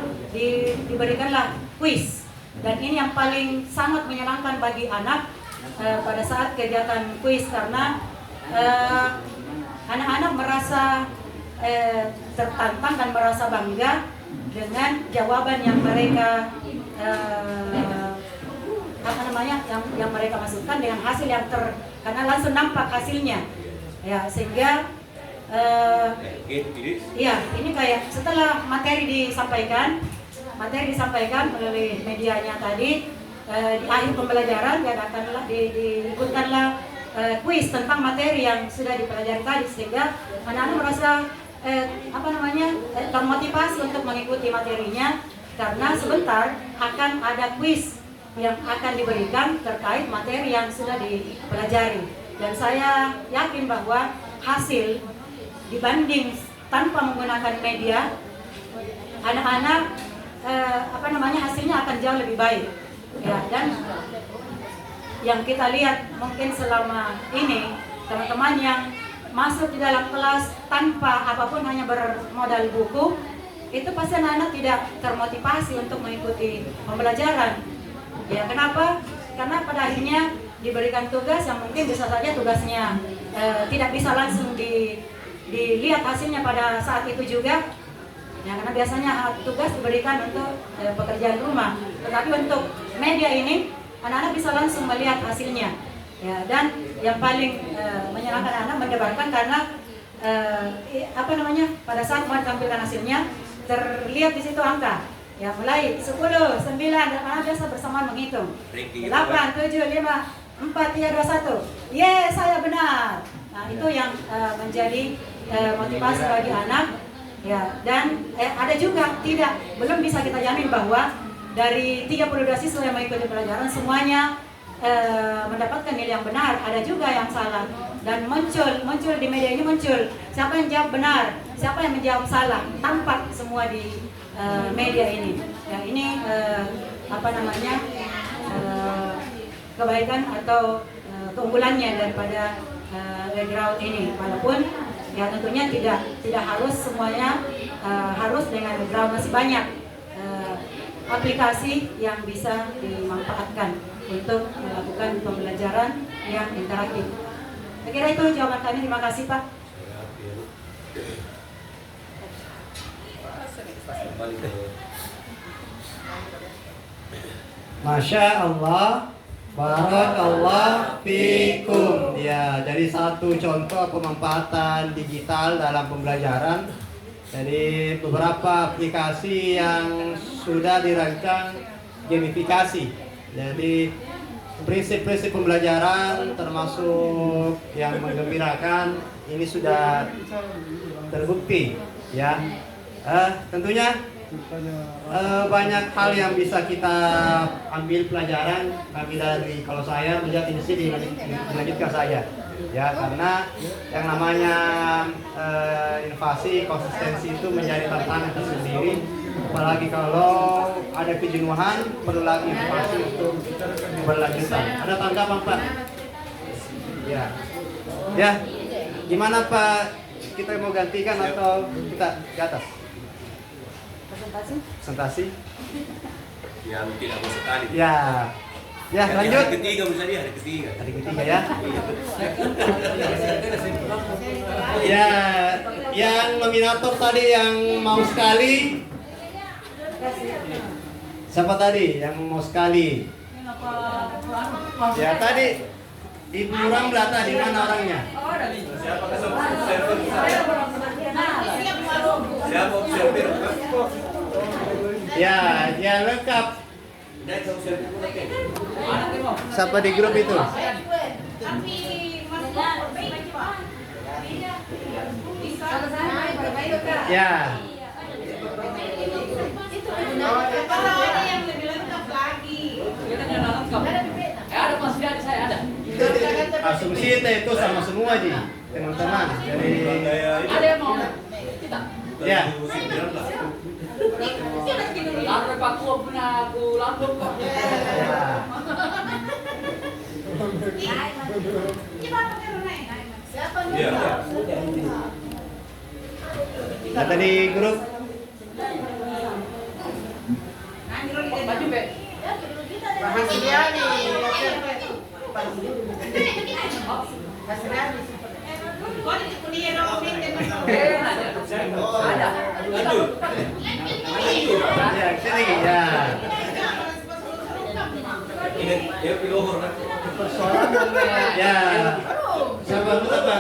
diberikanlah kuis, dan ini yang paling sangat menyenangkan bagi anak pada saat kegiatan kuis, karena anak-anak merasa tertantang dan merasa bangga dengan jawaban yang mereka yang mereka masukkan dengan hasil yang karena langsung nampak hasilnya, ya, sehingga ya, ini kayak setelah materi disampaikan melalui medianya tadi, di akhir pembelajaran diikutkanlah kuis tentang materi yang sudah dipelajari tadi, sehingga anak-anak merasa termotivasi untuk mengikuti materinya, karena sebentar akan ada kuis yang akan diberikan terkait materi yang sudah dipelajari. Dan saya yakin bahwa hasil dibanding tanpa menggunakan media, anak-anak hasilnya akan jauh lebih baik. Ya, dan yang kita lihat mungkin selama ini teman-teman yang masuk di dalam kelas tanpa apapun, hanya bermodal buku, itu pasti anak-anak tidak termotivasi untuk mengikuti pembelajaran. Ya, kenapa? Karena pada akhirnya diberikan tugas yang mungkin bisa saja tugasnya tidak bisa langsung dilihat hasilnya pada saat itu juga. Ya, karena biasanya tugas diberikan untuk pekerjaan rumah, tetapi untuk media ini anak-anak bisa langsung melihat hasilnya. Ya, dan yang paling menyenangkan anak mendebarkan karena pada saat mau tampilkan hasilnya terlihat di situ angka. Ya, mulai 10, 9, dan anak biasa bersamaan menghitung. 8, 7, 5, 4, 3, 2, 1. Yes, saya benar. Nah, itu yang menjadi motivasi bagi anak. Ya, dan ada juga belum bisa kita jamin bahwa dari 32 siswa yang mengikuti pelajaran semuanya mendapatkan nilai yang benar. Ada juga yang salah, dan muncul di media ini siapa yang jawab benar, siapa yang menjawab salah, tampak semua di media ini. Ya, ini kebaikan atau keunggulannya daripada background ini, walaupun ya tentunya tidak harus semuanya harus dengan background, masih banyak aplikasi yang bisa dimanfaatkan untuk melakukan pembelajaran yang interaktif. Saya kira itu jawaban kami. Terima kasih, Pak. Masya Allah, barakallah fikum. Ya, jadi satu contoh pemanfaatan digital dalam pembelajaran. Jadi beberapa aplikasi yang sudah dirancang gamifikasi. Jadi prinsip-prinsip pembelajaran termasuk yang menggembirakan ini sudah terbukti, ya. Tentunya banyak hal yang bisa kita ambil pelajaran. Kami dari, kalau saya melihat ini sih dilanjutkan saja, ya, karena yang namanya inovasi, konsistensi itu menjadi tantangan tersendiri. Apalagi kalau ada kejenuhan, perlu lagi inovasi untuk berlanjutan. Ada tanggapan, Pak? Ya, ya. Gimana, Pak? Kita mau gantikan atau kita ke atas? Presentasi? Yang tidak masuk tadi. Ya. Ya, lanjut. Hari ketiga misalnya, hari ketiga. Hari ketiga, ya. Ya, yang nominator tadi yang mau sekali. Siapa tadi yang mau sekali? Ya, tadi Ibu Ramla tadi, mana orangnya? Siapa observer? Siapa observer? Ya, dia lengkap. Siapa di grup itu? Ya. Asumsi itu sama semua, Ji, teman-teman. Jadi Ada yang mau kita? ya. Lalu Papua punya aku langsung kok. Iya. Nah, tadi grup Baju be. Rahasia nih. Ada. ya, sini ya. Ini dia pilohor kan? Ya. Siapa dulu, Pak?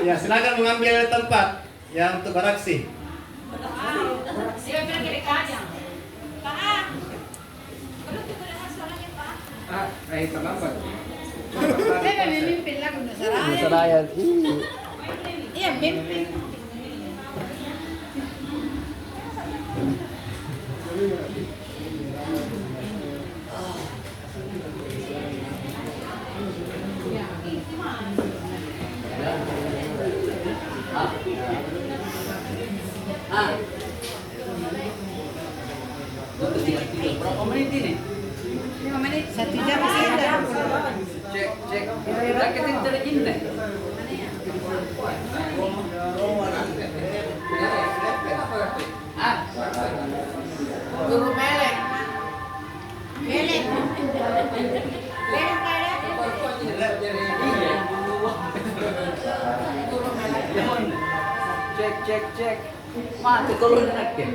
Ya, silakan mengambil tempat yang untuk beraksi. Serayan. Iya, mimpin. Berapa menit ini? 5 menit. 1 jam masih ada. Cek. Raketin terjun deh. Guru melek. Cek. Mati kalau enak ya.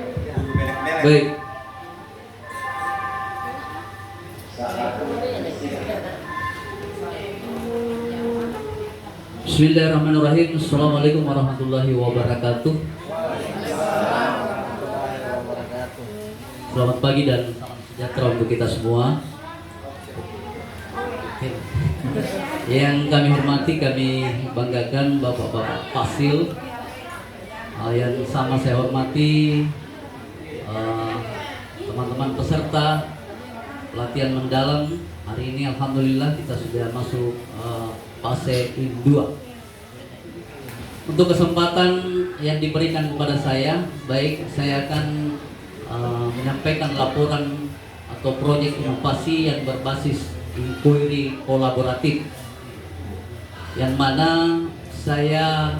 Baik. Bismillahirrahmanirrahim. Assalamualaikum warahmatullahi wabarakatuh. Selamat pagi dan salam sejahtera untuk kita semua. Yang kami hormati, kami banggakan Bapak-bapak Fasil. Yang sama saya hormati teman-teman peserta pelatihan mendalam. Hari ini alhamdulillah kita sudah masuk fase 2. Untuk kesempatan yang diberikan kepada saya, baik saya akan menyampaikan laporan atau proyek inovasi yang berbasis inquiry kolaboratif, yang mana saya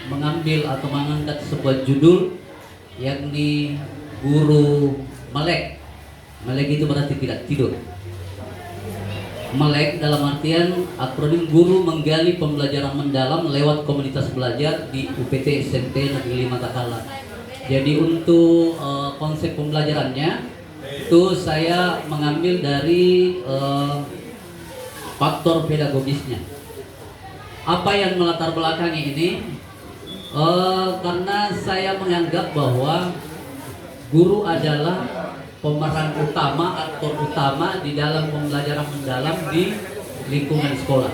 mengambil atau mengangkat sebuah judul yakni guru melek. Melek itu berarti tidak tidur. Melek dalam artian akronim guru menggali pembelajaran mendalam lewat komunitas belajar di UPT SMP Negeri 5 Takala. Jadi untuk konsep pembelajarannya itu saya mengambil dari faktor pedagogisnya. Apa yang melatar belakangi ini? Karena saya menganggap bahwa guru adalah pemeran utama, aktor utama di dalam pembelajaran mendalam di lingkungan sekolah.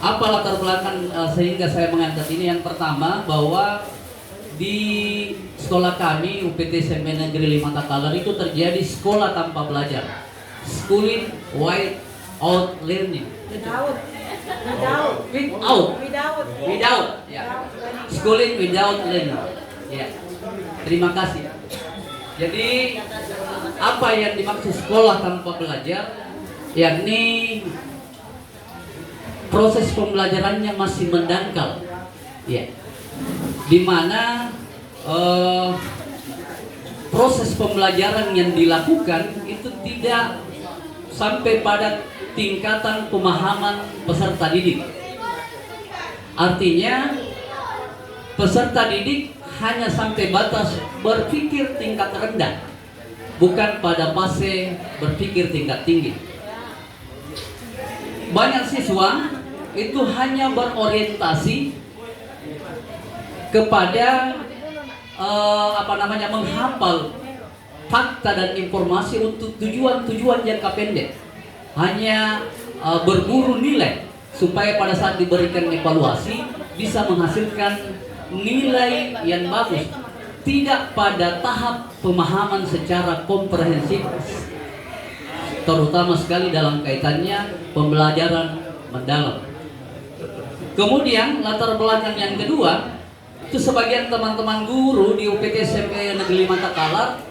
Apa latar belakang sehingga saya mengangkat ini? Yang pertama, bahwa di sekolah kami UPT SMP Negeri 5 Takalar itu terjadi sekolah tanpa belajar, schooling without learning. Without, ya. Schooling without learning. Ya. Terima kasih. Jadi apa yang dimaksud sekolah tanpa belajar? Yakni proses pembelajarannya masih mendangkal, ya. Di mana proses pembelajaran yang dilakukan itu tidak sampai pada tingkatan pemahaman peserta didik. Artinya peserta didik hanya sampai batas berpikir tingkat rendah, bukan pada fase berpikir tingkat tinggi. Banyak siswa itu hanya berorientasi kepada menghafal fakta dan informasi untuk tujuan jangka pendek, hanya berburu nilai supaya pada saat diberikan evaluasi bisa menghasilkan nilai yang bagus, tidak pada tahap pemahaman secara komprehensif, terutama sekali dalam kaitannya pembelajaran mendalam. Kemudian latar belakang yang kedua, itu sebagian teman-teman guru di UPT SMP Negeri 5 Takalar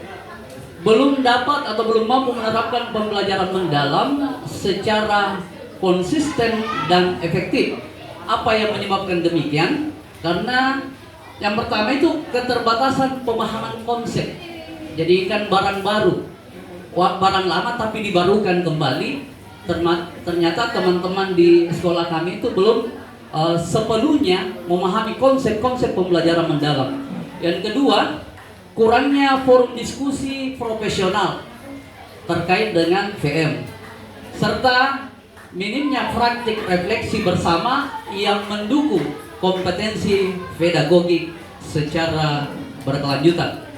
belum dapat atau belum mampu menerapkan pembelajaran mendalam secara konsisten dan efektif. Apa yang menyebabkan demikian? Karena yang pertama itu keterbatasan pemahaman konsep. Jadi kan barang baru, barang lama tapi dibarukan kembali. Ternyata teman-teman di sekolah kami itu belum sepenuhnya memahami konsep-konsep pembelajaran mendalam. Yang kedua, kurangnya forum diskusi profesional terkait dengan VM, serta minimnya praktik refleksi bersama yang mendukung kompetensi pedagogik secara berkelanjutan.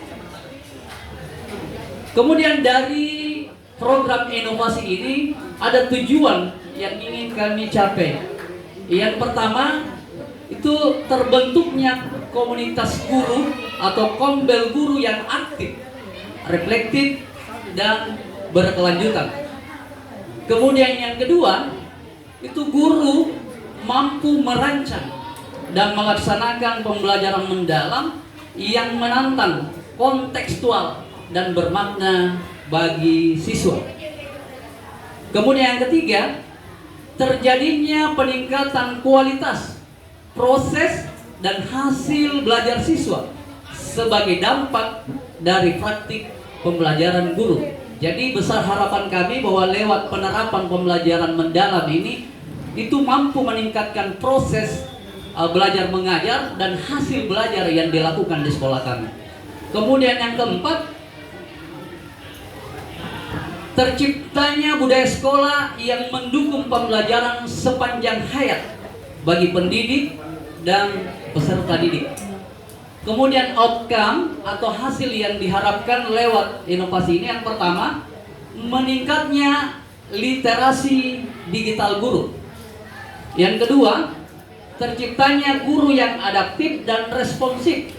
Kemudian dari program inovasi ini ada tujuan yang ingin kami capai. Yang pertama itu terbentuknya komunitas guru atau kombel guru yang aktif, reflektif, dan berkelanjutan. Kemudian yang kedua itu guru mampu merancang dan melaksanakan pembelajaran mendalam yang menantang, kontekstual, dan bermakna bagi siswa. Kemudian yang ketiga, terjadinya peningkatan kualitas, proses, dan hasil belajar siswa sebagai dampak dari praktik pembelajaran guru. Jadi besar harapan kami bahwa lewat penerapan pembelajaran mendalam ini itu mampu meningkatkan proses belajar mengajar dan hasil belajar yang dilakukan di sekolah kami. Kemudian yang keempat, terciptanya budaya sekolah yang mendukung pembelajaran sepanjang hayat bagi pendidik dan peserta didik. Kemudian outcome atau hasil yang diharapkan lewat inovasi ini, yang pertama, meningkatnya literasi digital guru. Yang kedua, terciptanya guru yang adaptif dan responsif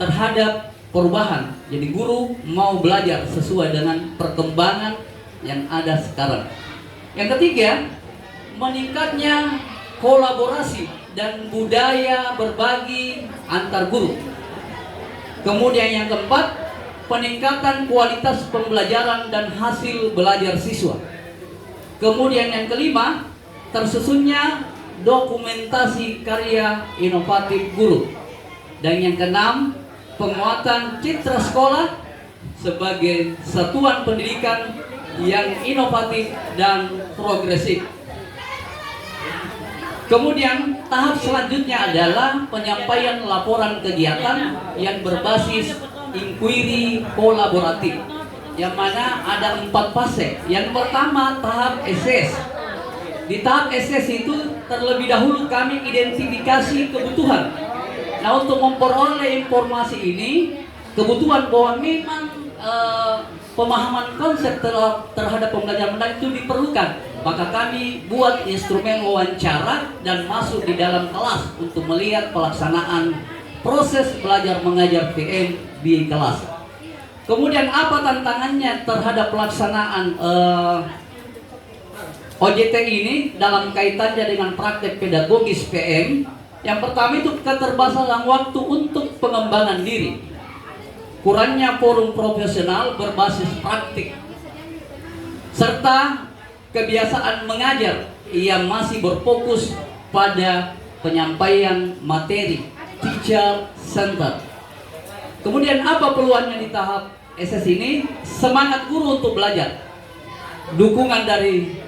terhadap perubahan. Jadi guru mau belajar sesuai dengan perkembangan yang ada sekarang. Yang ketiga, meningkatnya kolaborasi dan budaya berbagi antar guru. Kemudian yang keempat, peningkatan kualitas pembelajaran dan hasil belajar siswa. Kemudian yang kelima, tersusunnya dokumentasi karya inovatif guru. Dan yang keenam, penguatan citra sekolah sebagai satuan pendidikan yang inovatif dan progresif. Kemudian tahap selanjutnya adalah penyampaian laporan kegiatan yang berbasis inquiry kolaboratif, yang mana ada 4 fase. Yang pertama tahap SS. Di tahap SS itu terlebih dahulu kami identifikasi kebutuhan. Nah, untuk memperoleh informasi ini, kebutuhan bahwa memang pemahaman konsep terhadap pembelajaran mendaring itu diperlukan. Maka kami buat instrumen wawancara dan masuk di dalam kelas untuk melihat pelaksanaan proses belajar mengajar PM di kelas. Kemudian apa tantangannya terhadap pelaksanaan OJT ini dalam kaitannya dengan praktek pedagogis PM? Yang pertama itu keterbatasan waktu untuk pengembangan diri, kurangnya forum profesional berbasis praktik, serta kebiasaan mengajar yang masih berfokus pada penyampaian materi, teacher center. Kemudian apa peluangnya di tahap SS ini? Semangat guru untuk belajar, dukungan dari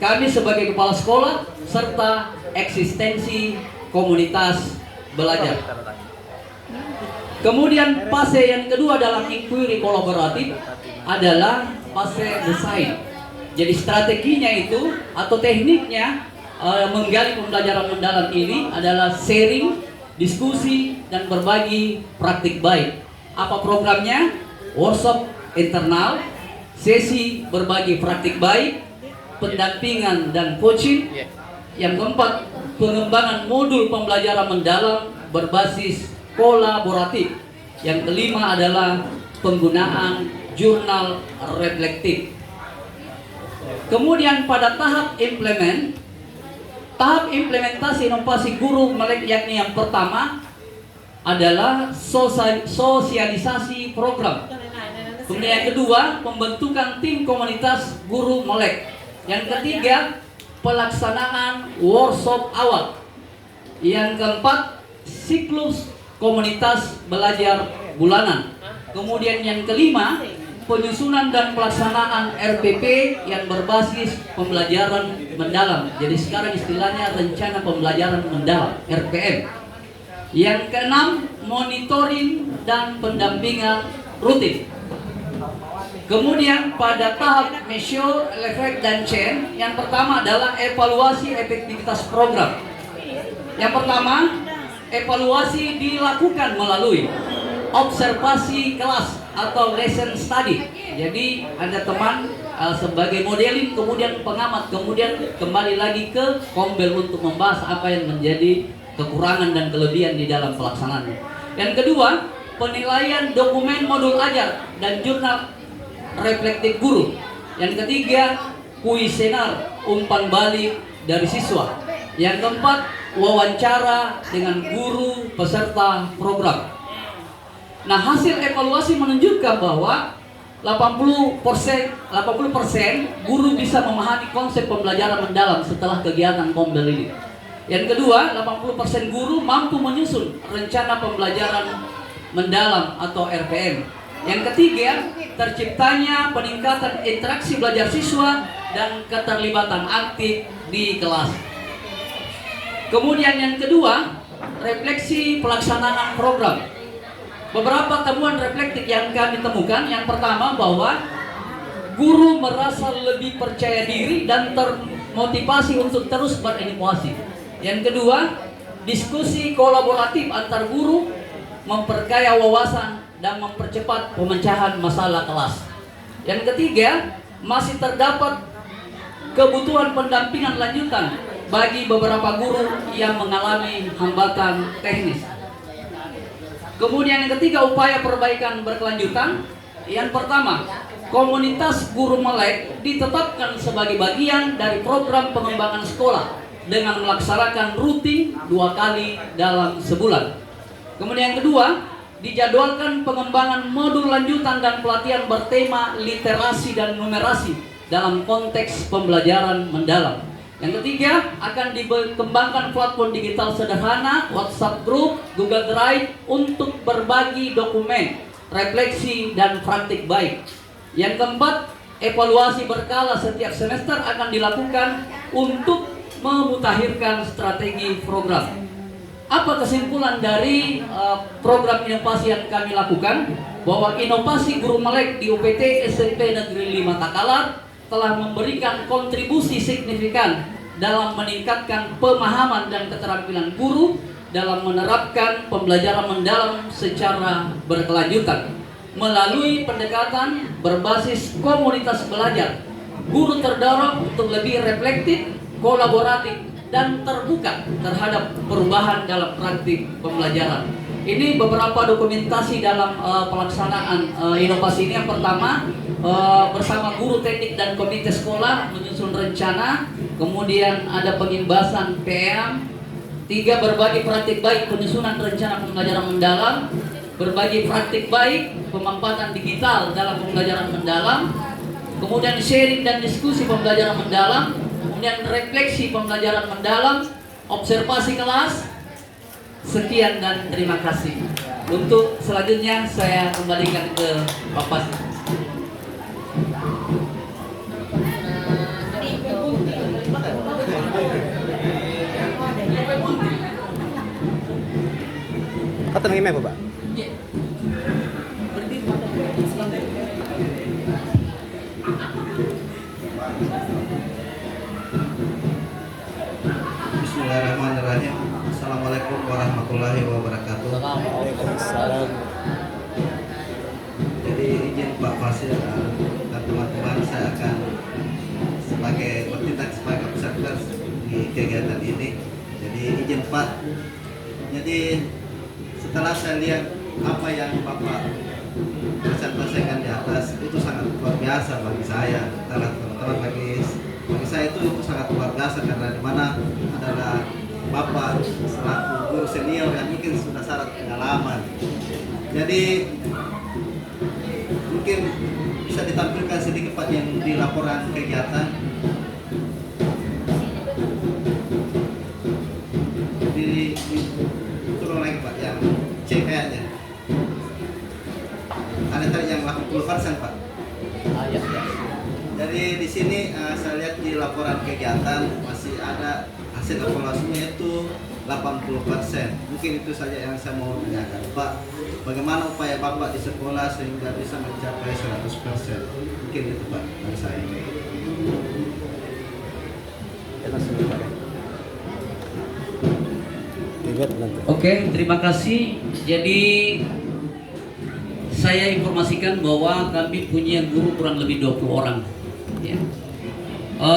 kami sebagai kepala sekolah, serta eksistensi komunitas belajar. Kemudian fase yang kedua dalam inquiry kolaboratif adalah fase desain. Jadi strateginya itu atau tekniknya menggali pembelajaran mendalam ini adalah sharing, diskusi, dan berbagi praktik baik. Apa programnya? Workshop internal, sesi berbagi praktik baik, pendampingan dan coaching. Yang keempat, pengembangan modul pembelajaran mendalam berbasis kolaboratif. Yang kelima adalah penggunaan jurnal reflektif. Kemudian pada tahap implementasi inovasi guru melek, yakni yang pertama adalah sosialisasi program. Kemudian yang kedua, pembentukan tim komunitas guru melek. Yang ketiga, pelaksanaan workshop awal. Yang keempat, siklus komunitas belajar bulanan. Kemudian yang kelima, penyusunan dan pelaksanaan RPP yang berbasis pembelajaran mendalam. Jadi sekarang istilahnya rencana pembelajaran mendalam, RPM. Yang keenam, monitoring dan pendampingan rutin. Kemudian pada tahap measure, effect, dan change, yang pertama adalah evaluasi efektivitas program. Yang pertama, evaluasi dilakukan melalui observasi kelas atau lesson study. Jadi ada teman sebagai modeling, kemudian pengamat, kemudian kembali lagi ke Kombel untuk membahas apa yang menjadi kekurangan dan kelebihan di dalam pelaksanaannya. Yang kedua, penilaian dokumen modul ajar dan jurnal reflektif guru. Yang ketiga, kuesioner umpan balik dari siswa. Yang keempat, wawancara dengan guru peserta program. Nah, hasil evaluasi menunjukkan bahwa 80% guru bisa memahami konsep pembelajaran mendalam setelah kegiatan Kombel ini. Yang kedua, 80% guru mampu menyusun rencana pembelajaran mendalam atau RPM. Yang ketiga, terciptanya peningkatan interaksi belajar siswa dan keterlibatan aktif di kelas. Kemudian yang kedua, refleksi pelaksanaan program. Beberapa temuan reflektif yang kami temukan, yang pertama bahwa guru merasa lebih percaya diri dan termotivasi untuk terus berinovasi. Yang kedua, diskusi kolaboratif antar guru memperkaya wawasan dan mempercepat pemecahan masalah kelas. Yang ketiga, masih terdapat kebutuhan pendampingan lanjutan bagi beberapa guru yang mengalami hambatan teknis. Kemudian yang ketiga, upaya perbaikan berkelanjutan. Yang pertama, komunitas guru melek ditetapkan sebagai bagian dari program pengembangan sekolah dengan melaksanakan rutin 2 kali dalam sebulan. Kemudian yang kedua, dijadwalkan pengembangan modul lanjutan dan pelatihan bertema literasi dan numerasi dalam konteks pembelajaran mendalam. Yang ketiga, akan dikembangkan platform digital sederhana, WhatsApp Group, Google Drive untuk berbagi dokumen, refleksi, dan praktik baik. Yang keempat, evaluasi berkala setiap semester akan dilakukan untuk memutakhirkan strategi program. Apa kesimpulan dari program inovasi yang kami lakukan? Bahwa inovasi guru melek di UPT SMP Negeri 5 Takalar telah memberikan kontribusi signifikan dalam meningkatkan pemahaman dan keterampilan guru dalam menerapkan pembelajaran mendalam secara berkelanjutan. Melalui pendekatan berbasis komunitas belajar, guru terdorong untuk lebih reflektif, kolaboratif, dan terbuka terhadap perubahan dalam praktik pembelajaran. Ini beberapa dokumentasi dalam pelaksanaan inovasi ini. Yang pertama, bersama guru teknik dan komite sekolah menyusun rencana, kemudian ada pengimbasan PM. 3, berbagi praktik baik penyusunan rencana pembelajaran mendalam, berbagi praktik baik pemanfaatan digital dalam pembelajaran mendalam, kemudian sharing dan diskusi pembelajaran mendalam, kemudian refleksi pembelajaran mendalam, observasi kelas. Sekian dan terima kasih. Untuk selanjutnya saya kembalikan ke Pak Pasir. Kata nangis apa, Pak? Bismillahirrahmanirrahim. Assalamualaikum warahmatullahi wabarakatuh. Waalaikumsalam. Jadi izin Pak Fasil dan teman-teman, saya akan bertindak sebagai peserta di kegiatan ini. Jadi izin Pak. Jadi setelah saya lihat apa yang Bapak presentasikan di atas, itu sangat luar biasa bagi saya. Teman-teman, bagi saya itu sangat luar biasa karena di mana adalah Bapak selaku guru senior yang mungkin sudah syarat pengalaman. Jadi mungkin bisa ditampilkan sedikit Pak yang di laporan kegiatan. Turun lagi Pak, yang C kayaknya. Ada tadi yang 80% Pak. Jadi di sini saya lihat di laporan kegiatan masih ada hasil evaluasinya itu 80%. Mungkin itu saja yang saya mau tanyakan Pak. Bagaimana upaya Bapak di sekolah sehingga bisa mencapai 100%? Mungkin itu Pak dari saya. Oke, terima kasih. Jadi saya informasikan bahwa kami punya guru kurang lebih 20 orang. Ya.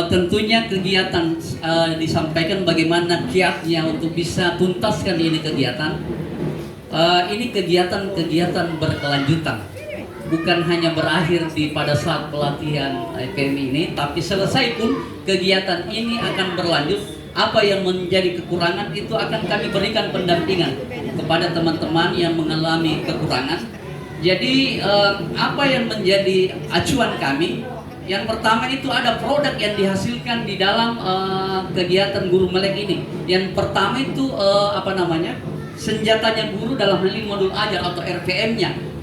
Tentunya kegiatan disampaikan bagaimana kiatnya untuk bisa tuntaskan ini kegiatan. Ini kegiatan berkelanjutan, bukan hanya berakhir pada saat pelatihan IPM ini, tapi selesai pun kegiatan ini akan berlanjut. Apa yang menjadi kekurangan itu akan kami berikan pendampingan kepada teman-teman yang mengalami kekurangan. Jadi apa yang menjadi acuan kami? Yang pertama itu ada produk yang dihasilkan di dalam kegiatan guru melek ini. Yang pertama itu senjatanya guru dalam hal ini modul ajar atau RPM-nya.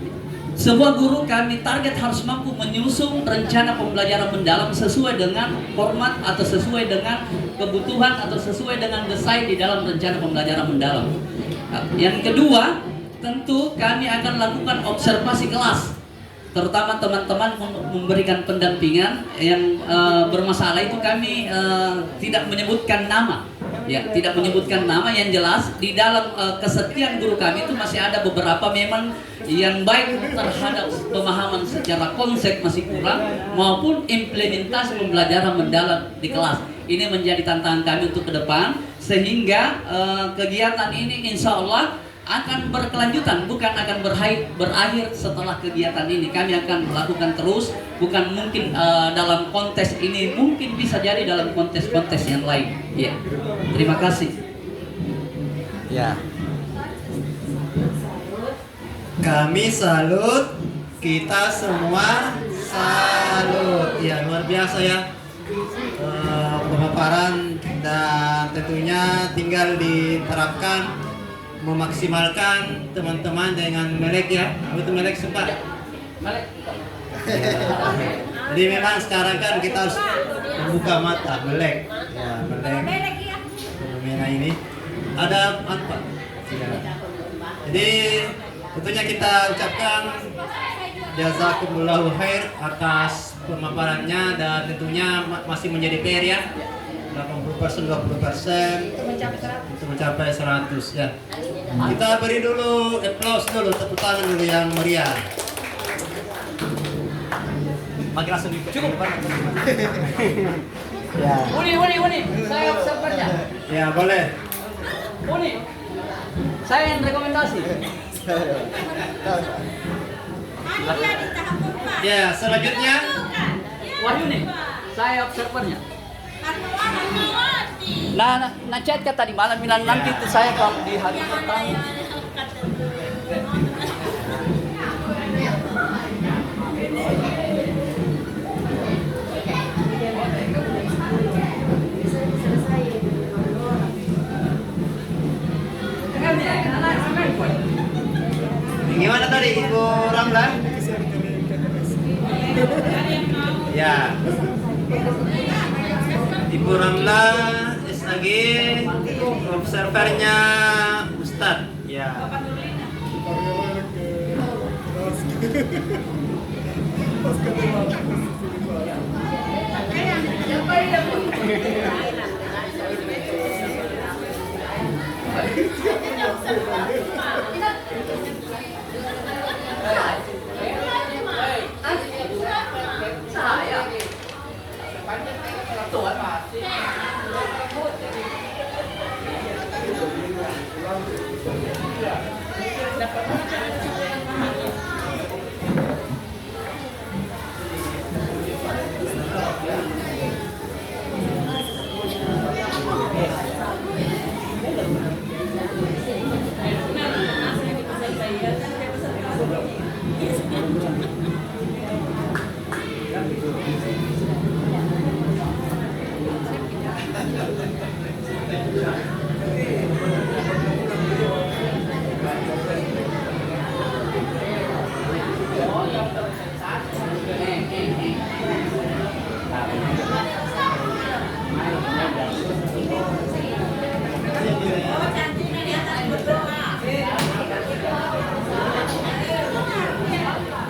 Sebuah guru kami target harus mampu menyusun rencana pembelajaran mendalam sesuai dengan format atau sesuai dengan kebutuhan atau sesuai dengan desain di dalam rencana pembelajaran mendalam. Yang kedua, tentu kami akan lakukan observasi kelas, terutama teman-teman memberikan pendampingan yang bermasalah itu kami tidak menyebutkan nama. Ya, tidak menyebutkan nama, yang jelas di dalam kesetiaan guru kami itu masih ada beberapa memang yang baik terhadap pemahaman secara konsep masih kurang maupun implementasi pembelajaran mendalam di kelas. Ini menjadi tantangan kami untuk ke depan sehingga kegiatan ini insya Allah akan berkelanjutan, bukan akan berakhir setelah kegiatan ini. Kami akan melakukan terus, bukan mungkin dalam kontes ini, mungkin bisa jadi dalam kontes-kontes yang lain. Ya, terima kasih. Ya. Kami salut, kita semua salut. Ya, luar biasa ya pemaparan, dan tentunya tinggal diterapkan, memaksimalkan teman-teman dengan melek ya. Betul melek sempat. Melek. Jadi memang sekarang kan kita harus membuka mata, melek. Ya, melek. Fenomena ini ada apa? Ya. Jadi tentunya kita ucapkan jazakumullahu khair atas pemaparannya, dan tentunya masih menjadi PR ya. 80% 20% untuk mencapai 100 ya. Kita beri dulu applause dulu, tepuk tangan dulu yang meriah. Pakai langsung cukup. Ya. Uni, saya observernya. Ya, boleh. Uni, saya yang rekomendasi. Ya, selanjutnya Wahyu nih, saya observernya. Nah, chat tadi malam bilang nanti itu saya kalau di hari pertama. gimana tadi Ibu Ramla? Ya. Ibu Ramla SAG, observernya Ustadz. Ya.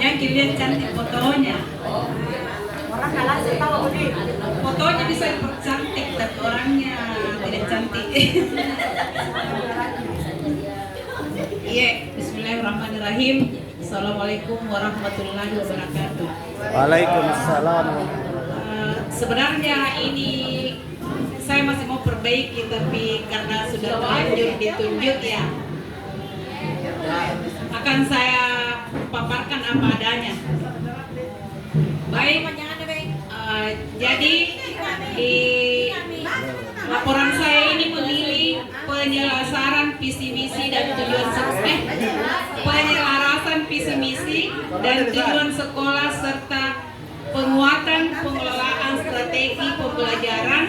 Yang kalian cantik fotonya. Orang kalah tahu nih. Fotonya bisa cantik tapi orangnya tidak cantik. Iya, bismillahirrahmanirrahim. Assalamualaikum warahmatullahi wabarakatuh. Waalaikumsalam. Sebenarnya ini saya masih mau perbaiki, tapi karena sudah terlanjur ditunjuk ya, akan saya paparkan apa adanya. Baik, jadi di laporan saya ini memilih penyelarasan visi misi dan tujuan penyelarasan visi misi dan tujuan sekolah serta penguatan pengelolaan strategi pembelajaran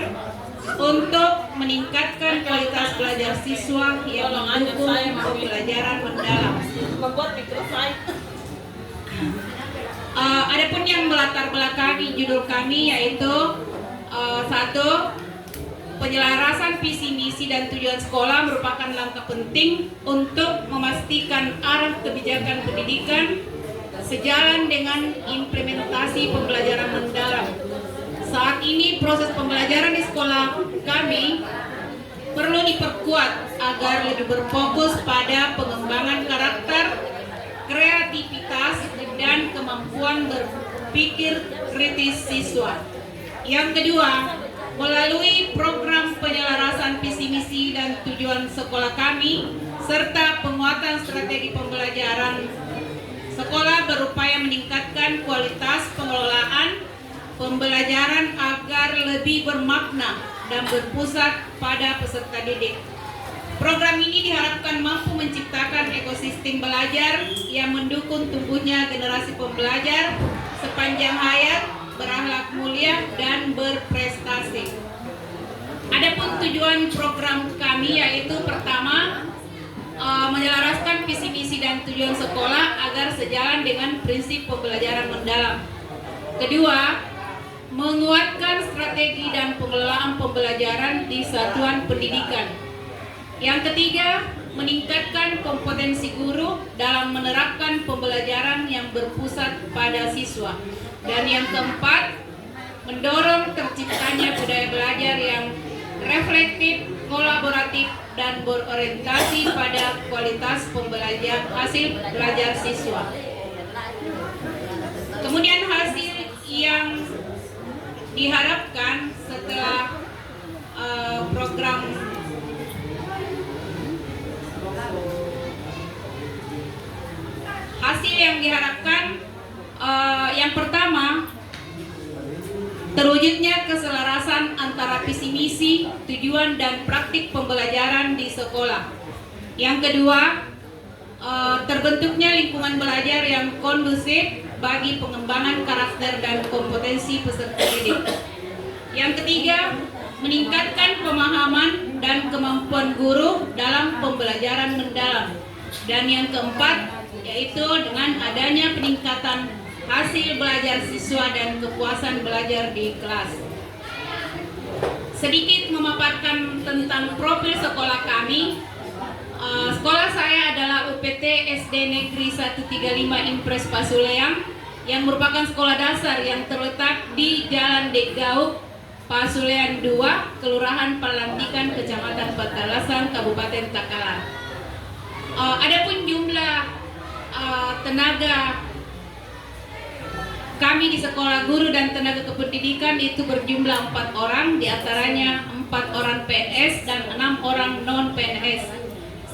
untuk meningkatkan kualitas belajar siswa yang mendukung pembelajaran mendalam. Adapun yang melatar belakangi judul kami yaitu satu, penyelarasan visi misi dan tujuan sekolah merupakan langkah penting untuk memastikan arah kebijakan pendidikan sejalan dengan implementasi pembelajaran mendalam. Saat ini proses pembelajaran di sekolah kami perlu diperkuat agar lebih berfokus pada pengembangan karakter, kreativitas, dan kemampuan berpikir kritis siswa. Yang kedua, melalui program penyelarasan visi misi dan tujuan sekolah kami serta penguatan strategi pembelajaran, sekolah berupaya meningkatkan kualitas pengelolaan pembelajaran agar lebih bermakna dan berpusat pada peserta didik. Program ini diharapkan mampu menciptakan ekosistem belajar yang mendukung tumbuhnya generasi pembelajar sepanjang hayat, berakhlak mulia, dan berprestasi. Adapun tujuan program kami yaitu pertama, menyelaraskan visi misi dan tujuan sekolah agar sejalan dengan prinsip pembelajaran mendalam. Kedua, menguatkan strategi dan pengelolaan pembelajaran di satuan pendidikan. Yang ketiga, meningkatkan kompetensi guru dalam menerapkan pembelajaran yang berpusat pada siswa. Dan yang keempat, mendorong terciptanya budaya belajar yang reflektif, kolaboratif, dan berorientasi pada kualitas hasil belajar siswa. Kemudian hasil yang diharapkan setelah program hasil yang diharapkan yang pertama, terwujudnya keselarasan antara visi misi, tujuan, dan praktik pembelajaran di sekolah. Yang kedua, terbentuknya lingkungan belajar yang kondusif bagi pengembangan karakter dan kompetensi peserta didik. Yang ketiga, meningkatkan pemahaman dan kemampuan guru dalam pembelajaran mendalam. Dan yang keempat, yaitu dengan adanya peningkatan hasil belajar siswa dan kepuasan belajar di kelas. Sedikit memaparkan tentang profil sekolah kami. Sekolah saya adalah UPT SD Negeri 135 Impres Pasuleang yang merupakan sekolah dasar yang terletak di Jalan Degauk, Pasuleang 2, Kelurahan Palantikan, Kecamatan Patalasan, Kabupaten Takalar. Adapun jumlah tenaga kami di sekolah guru dan tenaga kependidikan itu berjumlah 4 orang, diantaranya 4 orang PNS dan 6 orang non PNS.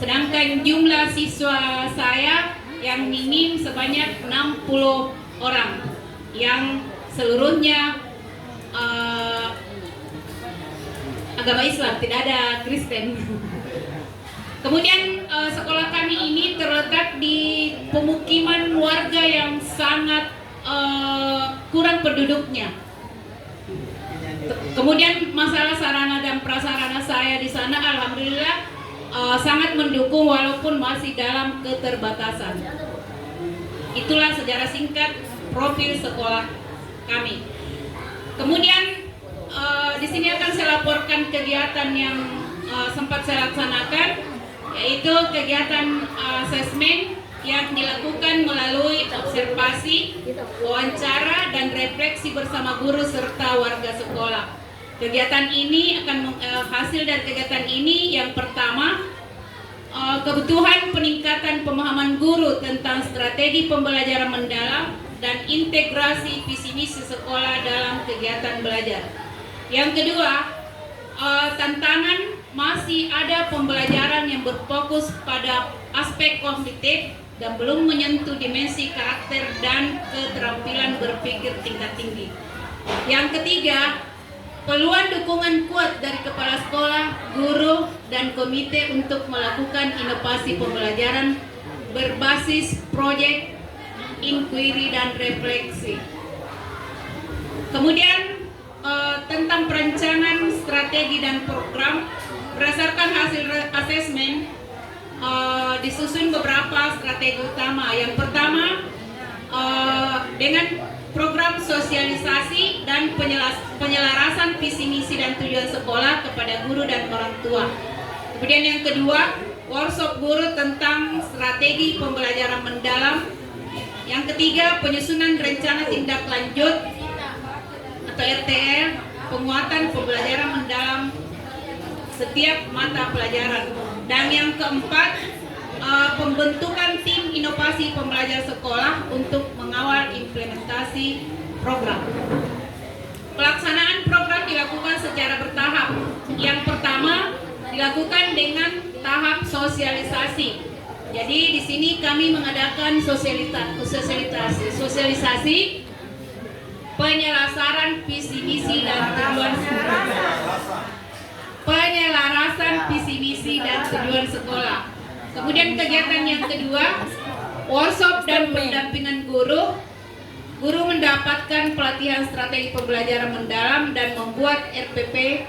Sedangkan jumlah siswa saya yang minim sebanyak 60 orang, yang seluruhnya agama Islam, tidak ada Kristen. Kemudian sekolah kami ini terletak di pemukiman warga yang sangat kurang penduduknya. Kemudian masalah sarana dan prasarana saya di sana alhamdulillah sangat mendukung walaupun masih dalam keterbatasan. Itulah sejarah singkat profil sekolah kami. Kemudian di sini akan saya laporkan kegiatan yang sempat saya laksanakan, yaitu kegiatan asesmen yang dilakukan melalui observasi, wawancara, dan refleksi bersama guru serta warga sekolah. Kegiatan ini hasil dari kegiatan ini yang pertama, kebutuhan peningkatan pemahaman guru tentang strategi pembelajaran mendalam dan integrasi visi misi sekolah dalam kegiatan belajar. Yang kedua, tantangan masih ada pembelajaran yang berfokus pada aspek kognitif dan belum menyentuh dimensi karakter dan keterampilan berpikir tingkat tinggi. Yang ketiga, perluan dukungan kuat dari kepala sekolah, guru, dan komite untuk melakukan inovasi pembelajaran berbasis proyek, inquiry, dan refleksi. Kemudian tentang perencanaan strategi dan program berdasarkan hasil asesmen disusun beberapa strategi utama. Yang pertama, dengan program sosialisasi dan penyelarasan visi misi dan tujuan sekolah kepada guru dan orang tua. Kemudian yang kedua, workshop guru tentang strategi pembelajaran mendalam. Yang ketiga, penyusunan rencana tindak lanjut atau RTL, penguatan pembelajaran mendalam setiap mata pelajaran. Dan yang keempat, pembentukan tim inovasi pembelajaran sekolah untuk mengawal implementasi program. Pelaksanaan program dilakukan secara bertahap. Yang pertama dilakukan dengan tahap sosialisasi. Jadi di sini kami mengadakan sosialisasi penyelarasan visi misi dan tujuan penyelarasan penjelasan visi misi dan tujuan sekolah. Kemudian kegiatan yang kedua, workshop dan pendampingan guru. Guru mendapatkan pelatihan strategi pembelajaran mendalam dan membuat RPP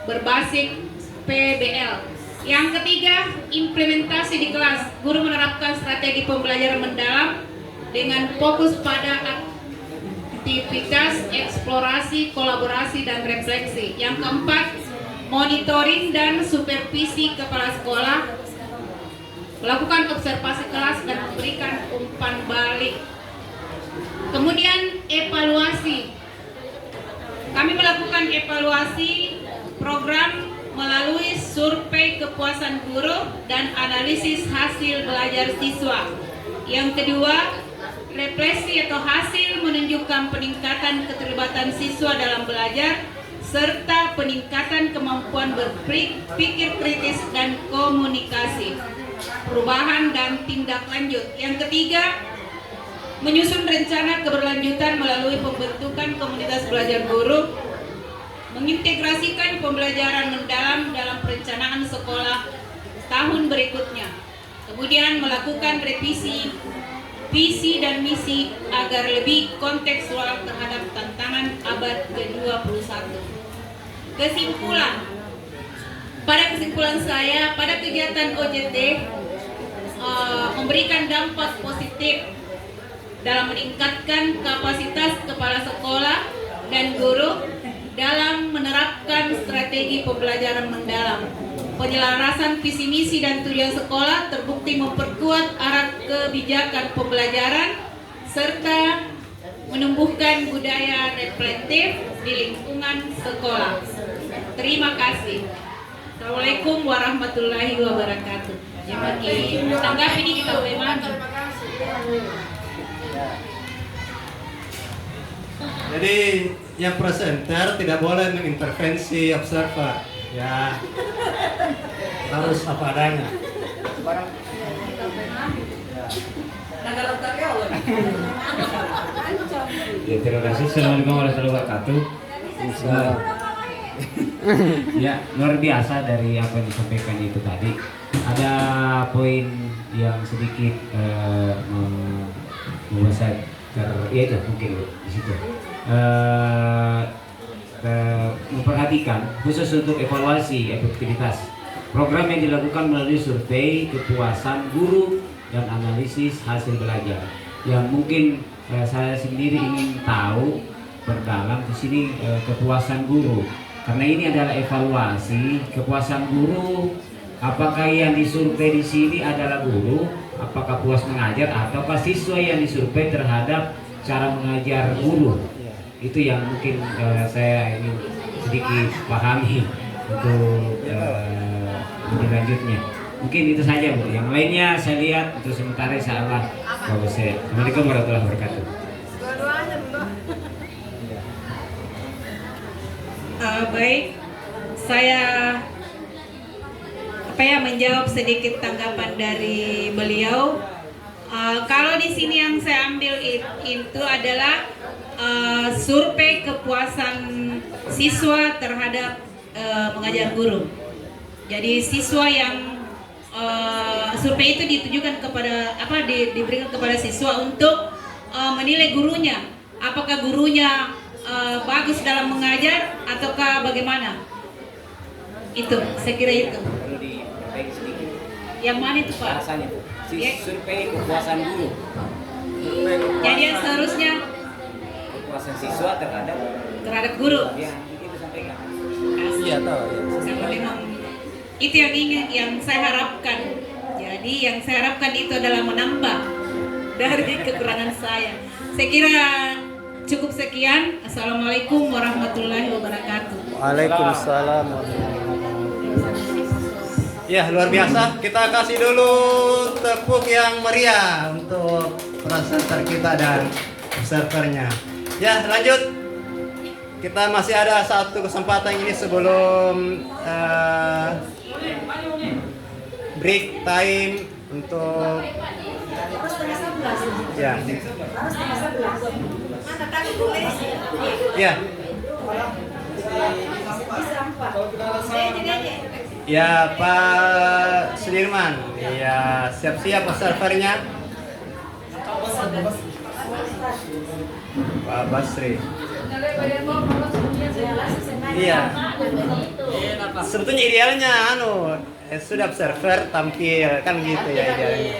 berbasis PBL. Yang ketiga, implementasi di kelas. Guru menerapkan strategi pembelajaran mendalam dengan fokus pada aktivitas eksplorasi, kolaborasi, dan refleksi. Yang keempat, monitoring dan supervisi kepala sekolah, melakukan observasi kelas dan memberikan umpan balik. Kemudian evaluasi. Kami melakukan evaluasi program melalui survei kepuasan guru dan analisis hasil belajar siswa. Yang kedua, refleksi atau hasil menunjukkan peningkatan keterlibatan siswa dalam belajar serta peningkatan kemampuan berpikir kritis dan komunikasi, perubahan dan tindak lanjut. Yang ketiga, menyusun rencana keberlanjutan melalui pembentukan komunitas belajar guru, mengintegrasikan pembelajaran mendalam dalam perencanaan sekolah tahun berikutnya. Kemudian melakukan revisi visi dan misi agar lebih kontekstual terhadap tantangan abad ke-21. Kesimpulan. Pada kesimpulan saya, pada kegiatan OJT memberikan dampak positif dalam meningkatkan kapasitas kepala sekolah dan guru dalam menerapkan strategi pembelajaran mendalam. Penyelarasan visi misi dan tujuan sekolah terbukti memperkuat arah kebijakan pembelajaran serta menumbuhkan budaya reflektif di lingkungan sekolah. Terima kasih. Assalamualaikum warahmatullahi wabarakatuh. Tanggapi ini kita bagaimana? Jadi yang presenter tidak boleh mengintervensi observer, ya harus apa adanya. Ya, terima kasih. Assalamualaikum warahmatullahi wabarakatuh. Ya, luar biasa dari apa yang disampaikan itu tadi. Ada poin yang sedikit membuat saya ya itu mungkin di situ memperhatikan khusus untuk evaluasi efektivitas program yang dilakukan melalui survei kepuasan guru dan analisis hasil belajar. Yang mungkin saya sendiri ingin tahu berdalam di sini kepuasan guru, karena ini adalah evaluasi kepuasan guru. Apakah yang disurvei di sini adalah guru, apakah puas mengajar, ataukah siswa yang disurvei terhadap cara mengajar guru? Itu yang mungkin saya ingin sedikit pahami untuk lebih lanjutnya. Mungkin itu saja, Bu. Yang lainnya saya lihat untuk sementara insyaallah bagus saya. Assalamualaikum warahmatullahi wabarakatuh. Baik, saya menjawab sedikit tanggapan dari beliau. Kalau di sini yang saya ambil itu adalah survei kepuasan siswa terhadap mengajar guru. Jadi siswa yang survei itu ditujukan kepada diberikan kepada siswa untuk menilai gurunya, apakah gurunya bagus dalam mengajar ataukah bagaimana. Itu saya kira itu. Yang mana itu Pak? Rasanya Bu, survei kepuasan guru. Jadi yang seharusnya Kepuasan siswa terhadap guru. Ya, itu sampaikan. Iya tahu. Karena memang itu yang saya harapkan. Jadi yang saya harapkan itu adalah menambah dari kekurangan saya. Saya kira cukup sekian. Assalamualaikum warahmatullahi wabarakatuh. Waalaikumsalam. Ya, luar biasa. Kita kasih dulu tepuk yang meriah untuk presenter kita dan observernya. Ya, lanjut. Kita masih ada satu kesempatan ini sebelum break time untuk ya. Ya. Ya Pak Sudirman, ya siap-siap servernya. Pak Basri. Iya. Sebetulnya idealnya sudah server tampil kan gitu ya idealnya.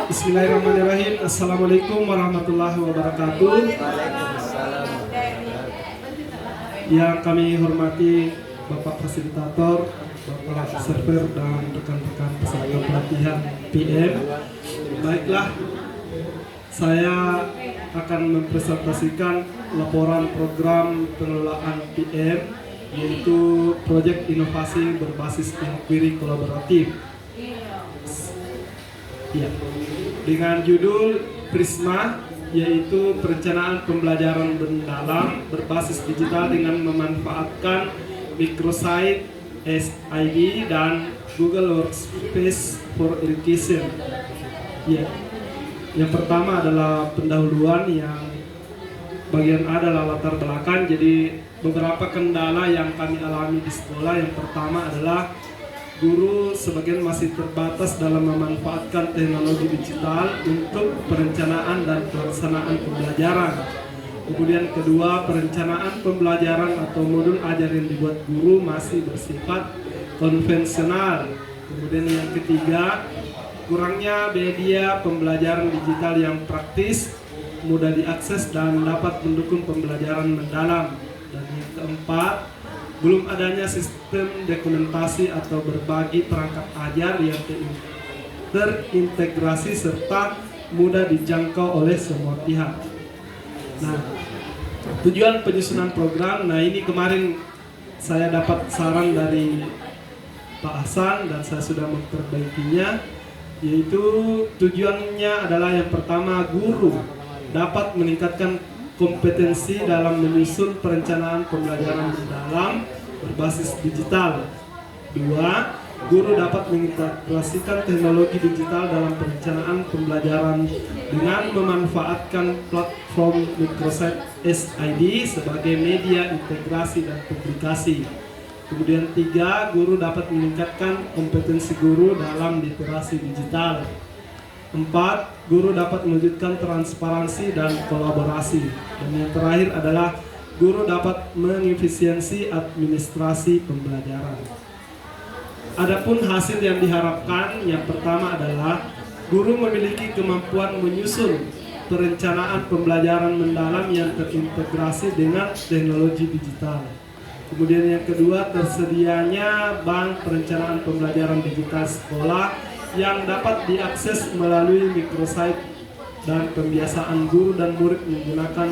Bismillahirrahmanirrahim. Assalamualaikum warahmatullahi wabarakatuh. Yang kami hormati Bapak Fasilitator, Bapak Server dan rekan-rekan peserta pelatihan PM. Baiklah, saya akan mempresentasikan laporan program pengelolaan PM, yaitu proyek inovasi berbasis inquiry kolaboratif. Ya, dengan judul Prisma, yaitu perencanaan pembelajaran mendalam berbasis digital dengan memanfaatkan microsite SID dan Google Workspace for Education. Ya, yang pertama adalah pendahuluan, yang bagian A adalah latar belakang. Jadi beberapa kendala yang kami alami di sekolah, yang pertama adalah guru sebagian masih terbatas dalam memanfaatkan teknologi digital untuk perencanaan dan pelaksanaan pembelajaran. Kemudian kedua, perencanaan pembelajaran atau modul ajar yang dibuat guru masih bersifat konvensional. Kemudian yang ketiga, kurangnya media pembelajaran digital yang praktis, mudah diakses dan dapat mendukung pembelajaran mendalam. Dan yang keempat, belum adanya sistem dokumentasi atau berbagi perangkat ajar yang terintegrasi serta mudah dijangkau oleh semua pihak. Nah, tujuan penyusunan program, nah ini kemarin saya dapat saran dari Pak Hasan dan saya sudah memperbaikinya, yaitu tujuannya adalah yang pertama, guru dapat meningkatkan kompetensi dalam menyusun perencanaan pembelajaran mendalam berbasis digital. Dua, guru dapat mengintegrasikan teknologi digital dalam perencanaan pembelajaran dengan memanfaatkan platform microsite SID sebagai media integrasi dan publikasi. Kemudian tiga, guru dapat meningkatkan kompetensi guru dalam literasi digital. 4. Guru dapat mewujudkan transparansi dan kolaborasi. Dan yang terakhir adalah guru dapat mengefisiensi administrasi pembelajaran. Adapun hasil yang diharapkan, yang pertama adalah guru memiliki kemampuan menyusun perencanaan pembelajaran mendalam yang terintegrasi dengan teknologi digital. Kemudian yang kedua, tersedianya bank perencanaan pembelajaran digital sekolah yang dapat diakses melalui microsite dan pembiasaan guru dan murid menggunakan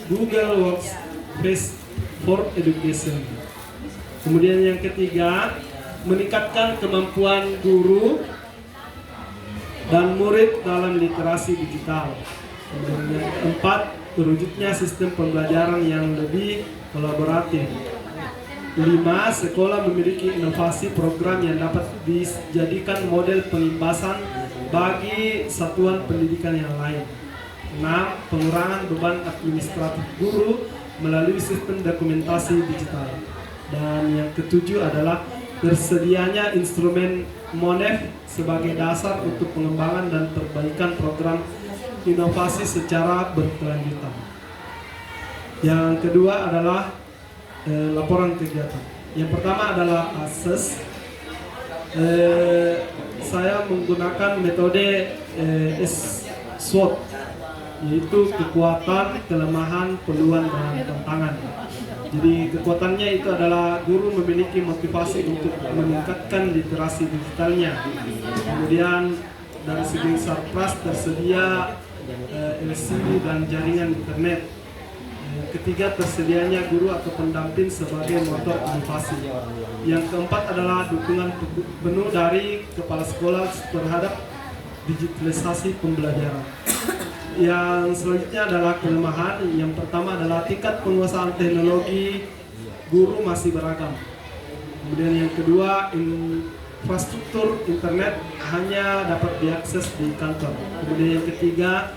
Google Workspace for Education. Kemudian yang ketiga, meningkatkan kemampuan guru dan murid dalam literasi digital. Kemudian yang keempat, terwujudnya sistem pembelajaran yang lebih kolaboratif. 5. Sekolah memiliki inovasi program yang dapat dijadikan model pengimpasan bagi satuan pendidikan yang lain. 6. Pengurangan beban administratif guru melalui sistem dokumentasi digital. Dan yang ketujuh adalah tersedianya instrumen MONEF sebagai dasar untuk pengembangan dan perbaikan program inovasi secara berkelanjutan. Yang kedua adalah laporan kegiatan. Yang pertama adalah ASES. Saya menggunakan metode SWOT, yaitu kekuatan, kelemahan, peluang, dan tantangan. Jadi kekuatannya itu adalah guru memiliki motivasi untuk meningkatkan literasi digitalnya. Kemudian dari segi surplus tersedia LCD dan jaringan internet. Yang ketiga, tersedianya guru atau pendamping sebagai motor inovasi. Yang keempat adalah dukungan penuh dari kepala sekolah terhadap digitalisasi pembelajaran. Yang selanjutnya adalah kelemahan. Yang pertama adalah tingkat penguasaan teknologi guru masih beragam. Kemudian yang kedua, infrastruktur internet hanya dapat diakses di kantor. Kemudian yang ketiga,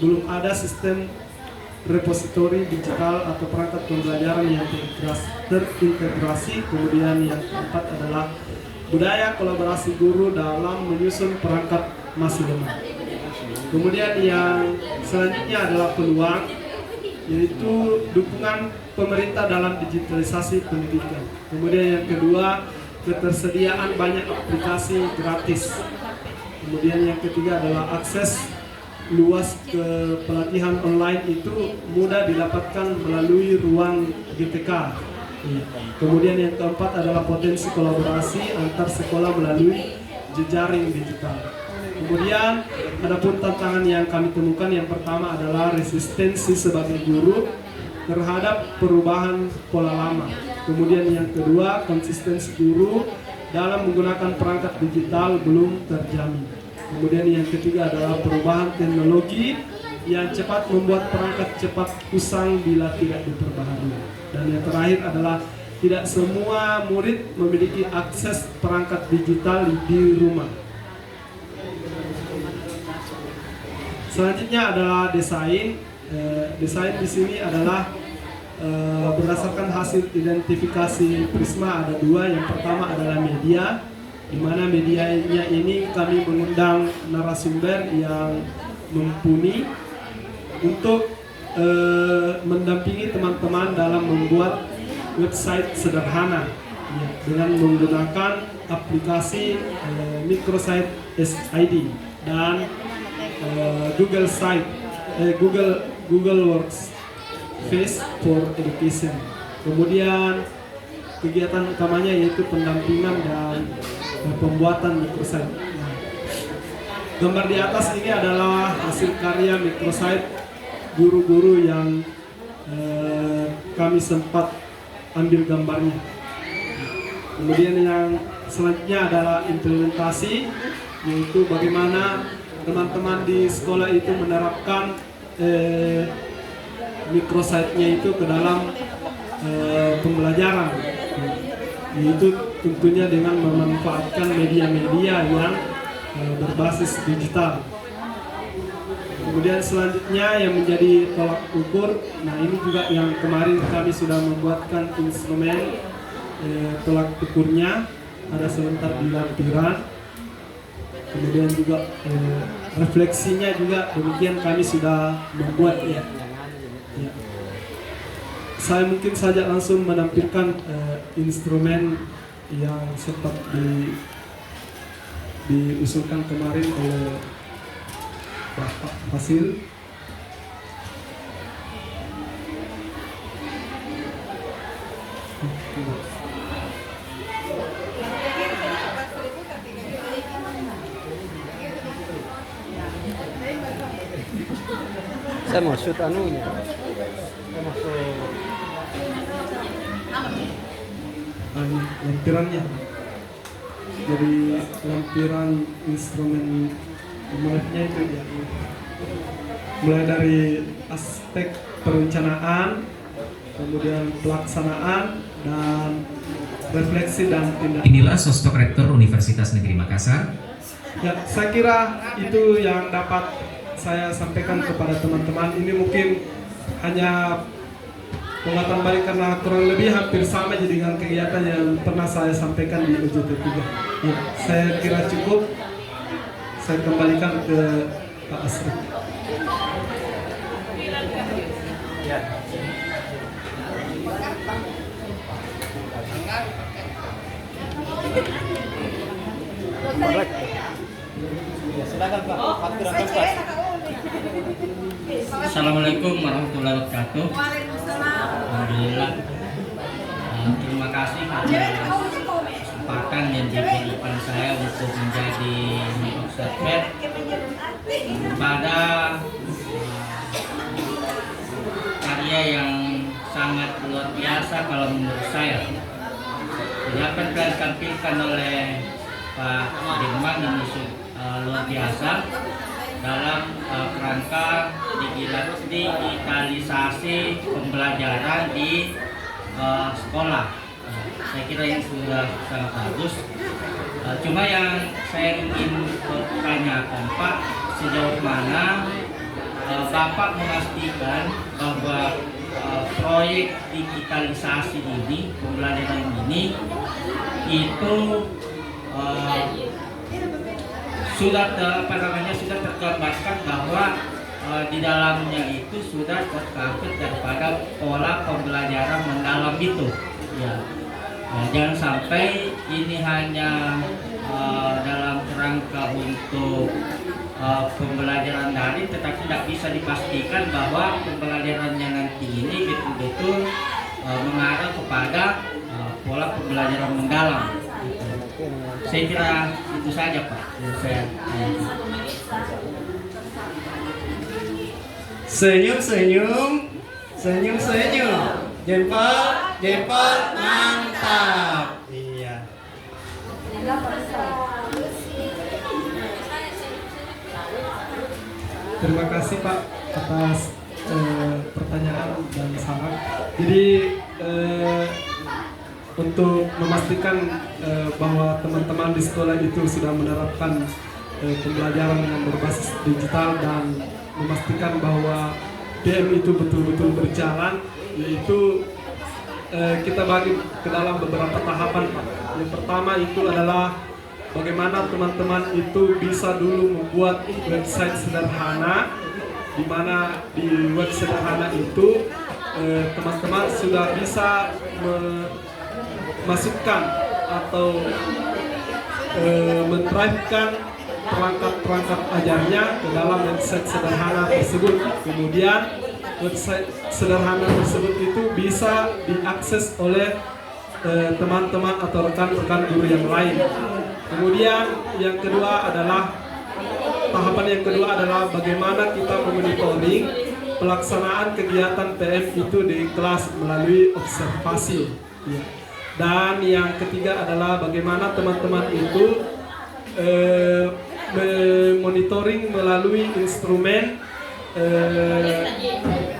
belum ada sistem repositori digital atau perangkat pembelajaran yang terintegrasi. Kemudian yang keempat adalah budaya kolaborasi guru dalam menyusun perangkat masih lemah. Kemudian yang selanjutnya adalah peluang, yaitu dukungan pemerintah dalam digitalisasi pendidikan. Kemudian yang kedua, ketersediaan banyak aplikasi gratis. Kemudian yang ketiga adalah akses luas ke pelatihan online itu mudah didapatkan melalui ruang GTK. Kemudian yang keempat adalah potensi kolaborasi antar sekolah melalui jejaring digital. Kemudian adapun tantangan yang kami temukan, yang pertama adalah resistensi sebagai guru terhadap perubahan pola lama. Kemudian yang kedua, konsistensi guru dalam menggunakan perangkat digital belum terjamin. Kemudian yang ketiga adalah perubahan teknologi yang cepat membuat perangkat cepat usang bila tidak diperbaharui. Dan yang terakhir adalah tidak semua murid memiliki akses perangkat digital di rumah. Selanjutnya adalah desain. Desain di sini adalah berdasarkan hasil identifikasi Prisma ada dua. Yang pertama adalah media, di mana medianya ini kami mengundang narasumber yang mumpuni untuk mendampingi teman-teman dalam membuat website sederhana dengan menggunakan aplikasi microsite SID dan Google Site, Google Workspace for Education. Kemudian kegiatan utamanya yaitu pendampingan dan pembuatan microsite. Gambar di atas ini adalah hasil karya microsite guru-guru yang kami sempat ambil gambarnya. Kemudian yang selanjutnya adalah implementasi, yaitu bagaimana teman-teman di sekolah itu menerapkan microsite-nya itu ke dalam pembelajaran, yaitu tentunya dengan memanfaatkan media-media yang berbasis digital. Kemudian selanjutnya yang menjadi tolak ukur, nah ini juga yang kemarin kami sudah membuatkan instrumen tolak ukurnya, ada sebentar di lampiran. Kemudian juga refleksinya juga demikian kami sudah membuat ya. Saya mungkin saja langsung menampilkan instrumen yang sempat diusulkan kemarin oleh Bapak Fasil. Saya mau shoot anunya. Saya mau shoot lampirannya. Jadi lampiran instrumen mulainya itu ya. Mulai dari aspek perencanaan, kemudian pelaksanaan dan refleksi dan tindakan. Inilah sosok Rektor Universitas Negeri Makassar. Ya, saya kira itu yang dapat saya sampaikan kepada teman-teman. Ini mungkin hanya penguatan balik karena kurang lebih hampir sama jadi dengan kegiatan yang pernah saya sampaikan di UJT 3. Ya, saya kira cukup. Saya kembalikan ke Pak Asri. ya. Ya, silakan Pak. Assalamualaikum warahmatullahi wabarakatuh. Alhamdulillah. Terima kasih atas kesempatan yang diberikan saya untuk menjadi observer pada karya karya yang sangat luar biasa kalau menurut saya. Jadi apa yang telah ditampilkan oleh Pak Dirman ini luar biasa dalam kerangka digitalisasi pembelajaran di sekolah. Saya kira ini sudah sangat bagus. Cuma yang saya ingin tanyakan, Pak, sejauh mana Bapak memastikan bahwa proyek digitalisasi ini, pembelajaran ini itu sudah sudah tergambarkan bahwa di dalamnya itu sudah terkait daripada pola pembelajaran mendalam itu. Ya. Nah, jangan sampai ini hanya dalam kerangka untuk pembelajaran daring, tetapi tidak bisa dipastikan bahwa pembelajarannya nanti ini betul-betul mengarah kepada pola pembelajaran mendalam. Saya kira itu saja, Pak. Senyum. Jempol, mantap. Iya. Terima kasih Pak atas pertanyaan dan saran. Jadi untuk memastikan bahwa teman-teman di sekolah itu sudah menerapkan pembelajaran yang berbasis digital dan memastikan bahwa DM itu betul-betul berjalan, yaitu kita bagi ke dalam beberapa tahapan, Pak. Yang pertama itu adalah bagaimana teman-teman itu bisa dulu membuat website sederhana, di mana di web sederhana itu teman-teman sudah bisa memasukkan atau menerapkan perangkat-perangkat ajarnya ke dalam website sederhana tersebut. Kemudian website sederhana tersebut itu bisa diakses oleh teman-teman atau rekan-rekan guru yang lain. Kemudian yang kedua adalah tahapan yang kedua adalah bagaimana kita memonitoring pelaksanaan kegiatan PM itu di kelas melalui observasi. Dan yang ketiga adalah bagaimana teman-teman itu memonitoring melalui instrumen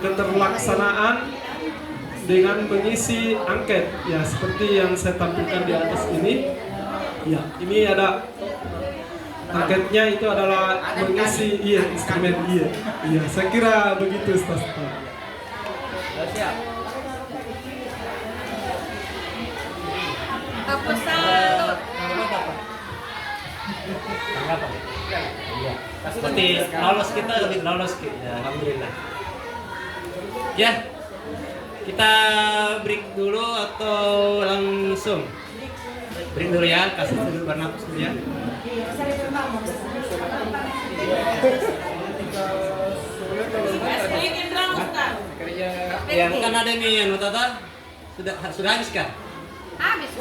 keterlaksanaan dengan mengisi angket, ya seperti yang saya tampilkan di atas ini. Ya, ini ada angketnya, itu adalah mengisi instrumen iya. Saya kira begitu, Ustaz. Siap. Apa salah? Tanggapan? Iya. Seperti lolos kita lebih lolos kita. Alhamdulillah. Ya. Kita break dulu atau langsung? Break dulu ya, kasih dulu bernapas dulu ya. Ya, kan ada nih yang Tata sudah habis kan? Habis.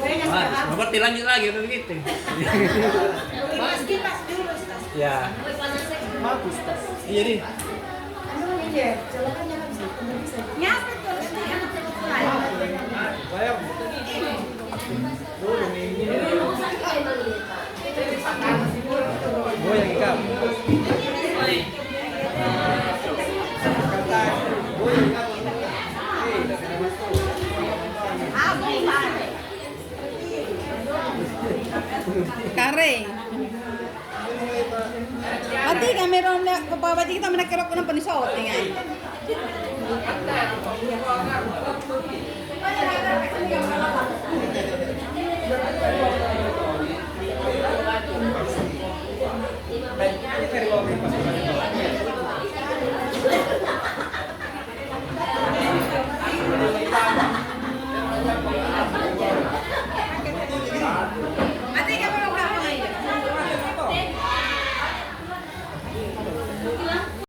Berarti lanjut lagi udah begitu. Mas kita dulu, Ustaz. Ya. Bagus, Ustaz. Iya nih. Nyapa terus nih, anak Goyang ikan. Kare. Pati kami ron pabati kita menakirap ng panisot ngay.